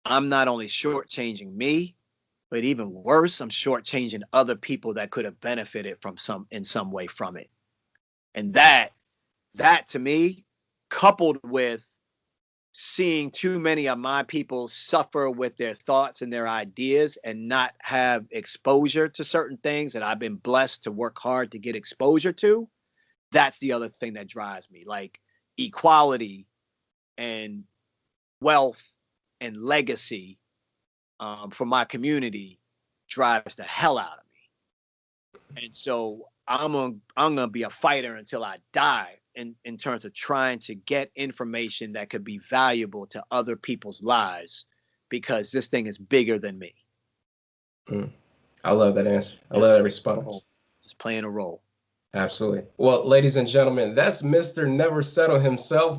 I'm not only shortchanging me, but even worse, I'm shortchanging other people that could have benefited from in some way from it. And that to me, coupled with seeing too many of my people suffer with their thoughts and their ideas and not have exposure to certain things that I've been blessed to work hard to get exposure to, that's the other thing that drives me. Like equality and wealth and legacy for my community drives the hell out of me. And so I'm gonna be a fighter until I die in terms of trying to get information that could be valuable to other people's lives, because this thing is bigger than me. I love that answer. I love that response. Just playing a role. Absolutely. Well, ladies and gentlemen, that's Mr. Never Settle himself,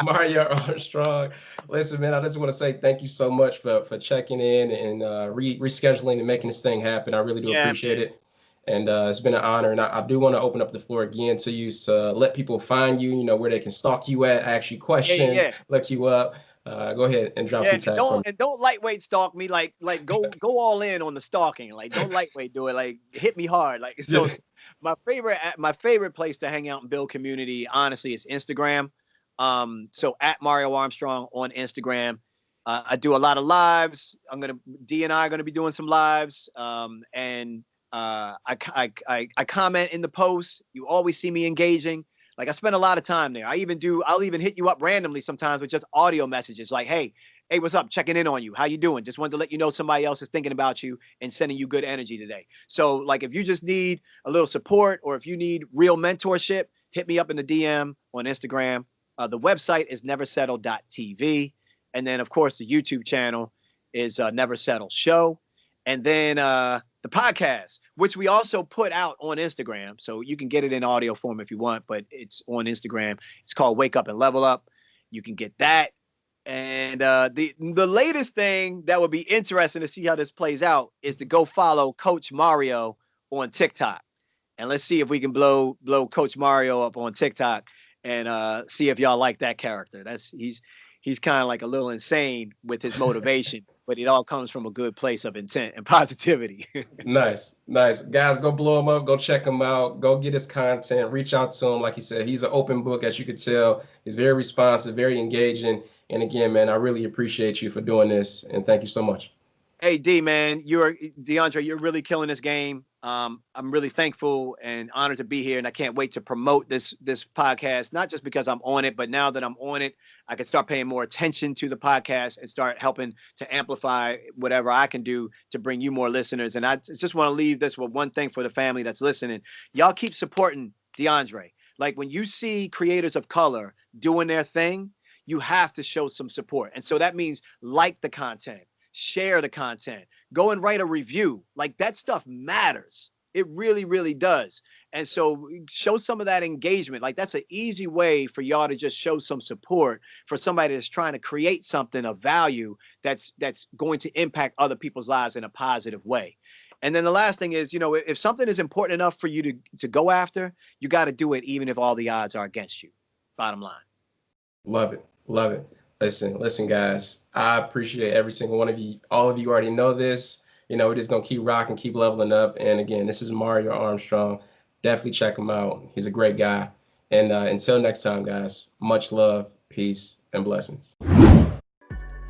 Mario Armstrong. Listen, man, I just want to say thank you so much for checking in and rescheduling and making this thing happen. I really do appreciate it. And it's been an honor. And I do want to open up the floor again to you to let people find you, you know, where they can stalk you at, ask you questions, look you up. Go ahead and drop some tags for me. And don't lightweight stalk me. Like go all in on the stalking. Like don't lightweight do it. Like hit me hard. Like so. My favorite place to hang out and build community, honestly, is Instagram. So at Mario Armstrong on Instagram. I do a lot of lives. D and I are gonna be doing some lives. And I comment in the posts. You always see me engaging. Like I spend a lot of time there. I'll even hit you up randomly sometimes with just audio messages like, hey, what's up? Checking in on you. How you doing? Just wanted to let you know somebody else is thinking about you and sending you good energy today. So like if you just need a little support or if you need real mentorship, hit me up in the DM on Instagram. The website is neversettle.tv. And then of course the YouTube channel is Never Settle Show. And then the podcast, which we also put out on Instagram. So you can get it in audio form if you want, but it's on Instagram. It's called Wake Up and Level Up. You can get that. And the latest thing that would be interesting to see how this plays out is to go follow Coach Mario on TikTok. And let's see if we can blow Coach Mario up on TikTok and see if y'all like that character. He's kind of like a little insane with his motivation, but it all comes from a good place of intent and positivity. Nice. Guys, go blow him up. Go check him out. Go get his content. Reach out to him. Like you said, he's an open book, as you could tell. He's very responsive, very engaging. And again, man, I really appreciate you for doing this. And thank you so much. Hey, D, man, DeAndre, you're really killing this game. I'm really thankful and honored to be here, and I can't wait to promote this podcast, not just because I'm on it, but now that I'm on it, I can start paying more attention to the podcast and start helping to amplify whatever I can do to bring you more listeners. And I just want to leave this with one thing for the family that's listening. Y'all keep supporting DeAndre. Like, when you see creators of color doing their thing, you have to show some support. And so that means like the content, share the content, go and write a review. Like, that stuff matters. It really, really does. And so show some of that engagement. Like, that's an easy way for y'all to just show some support for somebody that's trying to create something of value that's going to impact other people's lives in a positive way. And then the last thing is, if something is important enough for you to go after, you got to do it even if all the odds are against you. Bottom line. Love it. Listen, guys, I appreciate every single one of you. All of you already know this. We're just going to keep rocking, keep leveling up. And again, this is Mario Armstrong. Definitely check him out. He's a great guy. And until next time, guys, much love, peace, and blessings.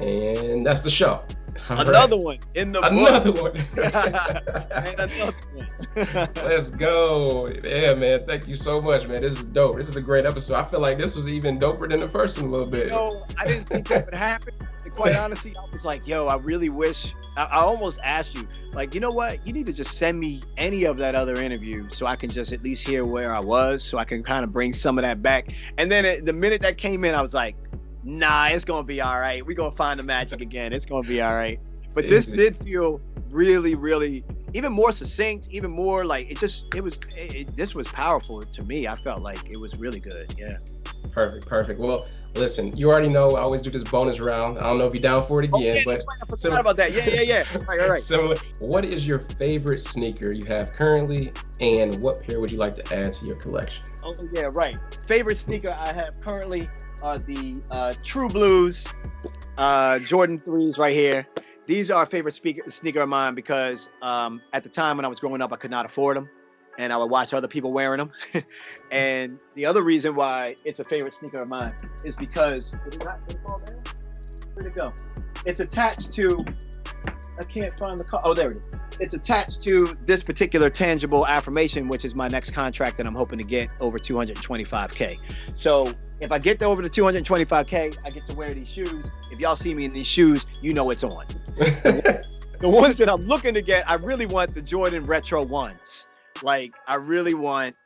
And that's the show. Another one in the Another book. one. And another one. Let's go. Yeah, man. Thank you so much, man. This is dope. This is a great episode. I feel like this was even doper than the first one a little bit. I didn't think that would happen. And quite honestly, I was like, I really wish. I almost asked you, like, you know what? You need to just send me any of that other interview so I can just at least hear where I was, so I can kind of bring some of that back. And then the minute that came in, I was like, nah, it's going to be all right. We're going to find the magic again. It's going to be all right. But this did feel really, really, even more succinct, even more like this was powerful to me. I felt like it was really good. Yeah. Perfect. Well, listen, you already know I always do this bonus round. I don't know if you're down for it again, but I forgot about that. Yeah. All right. Similar. What is your favorite sneaker you have currently, and what pair would you like to add to your collection? Oh, yeah, right. Favorite sneaker I have currently are the True Blues Jordan 3s right here. These are a favorite sneaker of mine because at the time when I was growing up, I could not afford them, and I would watch other people wearing them. And the other reason why it's a favorite sneaker of mine is because did it fall down? Where'd it go? It's attached to. I can't find the car. Oh, there it is. It's attached to this particular tangible affirmation, which is my next contract that I'm hoping to get over $225K. So if I get over the $225K, I get to wear these shoes. If y'all see me in these shoes, you know it's on. The ones that I'm looking to get, I really want the Jordan Retro ones. Like, I really want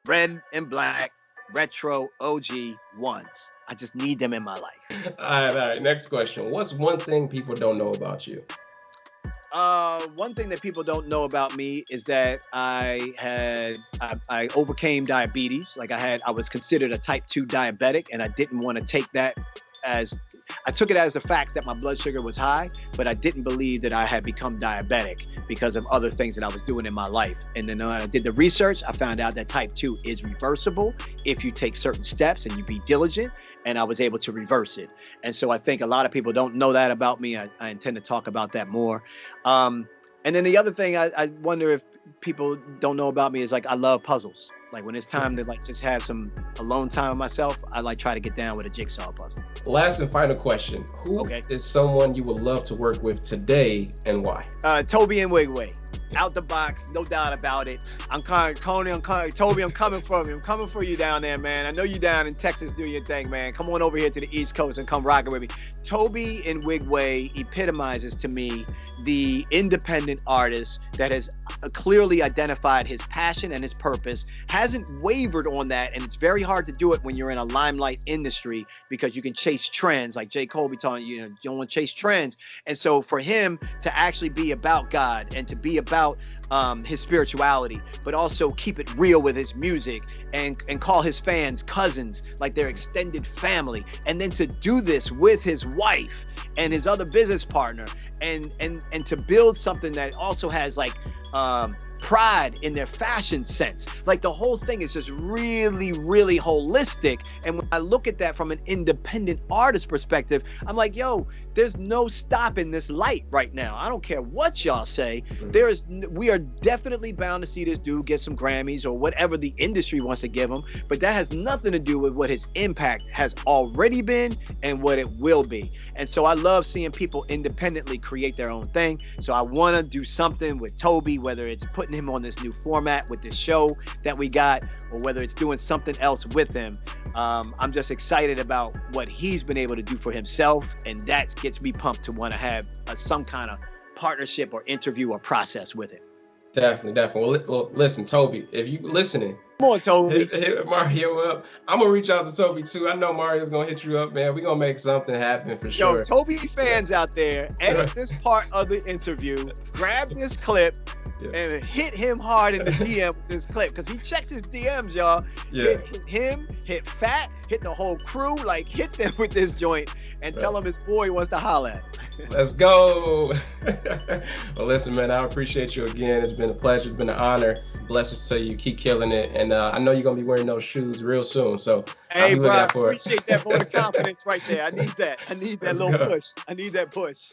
red and black retro OG ones. I just need them in my life. All right. Next question. What's one thing people don't know about you? One thing that people don't know about me is that I overcame diabetes. Like, I was considered a type 2 diabetic, and I didn't want to take that I took it as the fact that my blood sugar was high, but I didn't believe that I had become diabetic because of other things that I was doing in my life. And then when I did the research, I found out that type 2 is reversible if you take certain steps and you be diligent, and I was able to reverse it. And so I think a lot of people don't know that about me. I intend to talk about that more. And then the other thing I wonder if people don't know about me is, like, I love puzzles. Like, when it's time to just have some alone time with myself, I try to get down with a jigsaw puzzle. Last and final question. Who is someone you would love to work with today, and why? Toby and Wigway. out the box, no doubt about it. Toby, I'm coming for you. I'm coming for you down there, man. I know you down in Texas, do your thing, man. Come on over here to the East Coast and come rocking with me. Toby in Wigway epitomizes to me the independent artist that has clearly identified his passion and his purpose, hasn't wavered on that, and it's very hard to do it when you're in a limelight industry because you can chase trends, like J. Cole be telling you, you don't want to chase trends. And so for him to actually be about God and to be about his spirituality, but also keep it real with his music and call his fans cousins, like their extended family, and then to do this with his wife and his other business partner, and to build something that also has like pride in their fashion sense. Like the whole thing is just really, really holistic. And when I look at that from an independent artist perspective, I'm like, yo, there's no stopping this light right now. I don't care what y'all say. We are definitely bound to see this dude get some Grammys or whatever the industry wants to give him, but that has nothing to do with what his impact has already been and what it will be. And so I love seeing people independently create their own thing. So I want to do something with Toby, whether it's putting him on this new format with this show that we got, or whether it's doing something else with him. I'm just excited about what he's been able to do for himself, and that gets me pumped to want to have some kind of partnership or interview or process with it. Definitely. Well, listen, Toby, if you listening, come on, Toby. Hit Mario up. I'm gonna reach out to Toby too. I know Mario's gonna hit you up, man. We're gonna make something happen for sure. Yo, Toby fans out there, edit this part of the interview, grab this clip, and hit him hard in the DM with this clip, because he checks his DMs, y'all. Hit him, hit Fat, hit the whole crew, like hit them with this joint and tell him his boy wants to holler at. Let's go. Well, listen, man, I appreciate you again. It's been a pleasure. It's been an honor. Blessings to you. Keep killing it. And I know you're going to be wearing those shoes real soon. So hey, bro, I appreciate that vote of confidence right there. I need that. I need that little push. I need that push.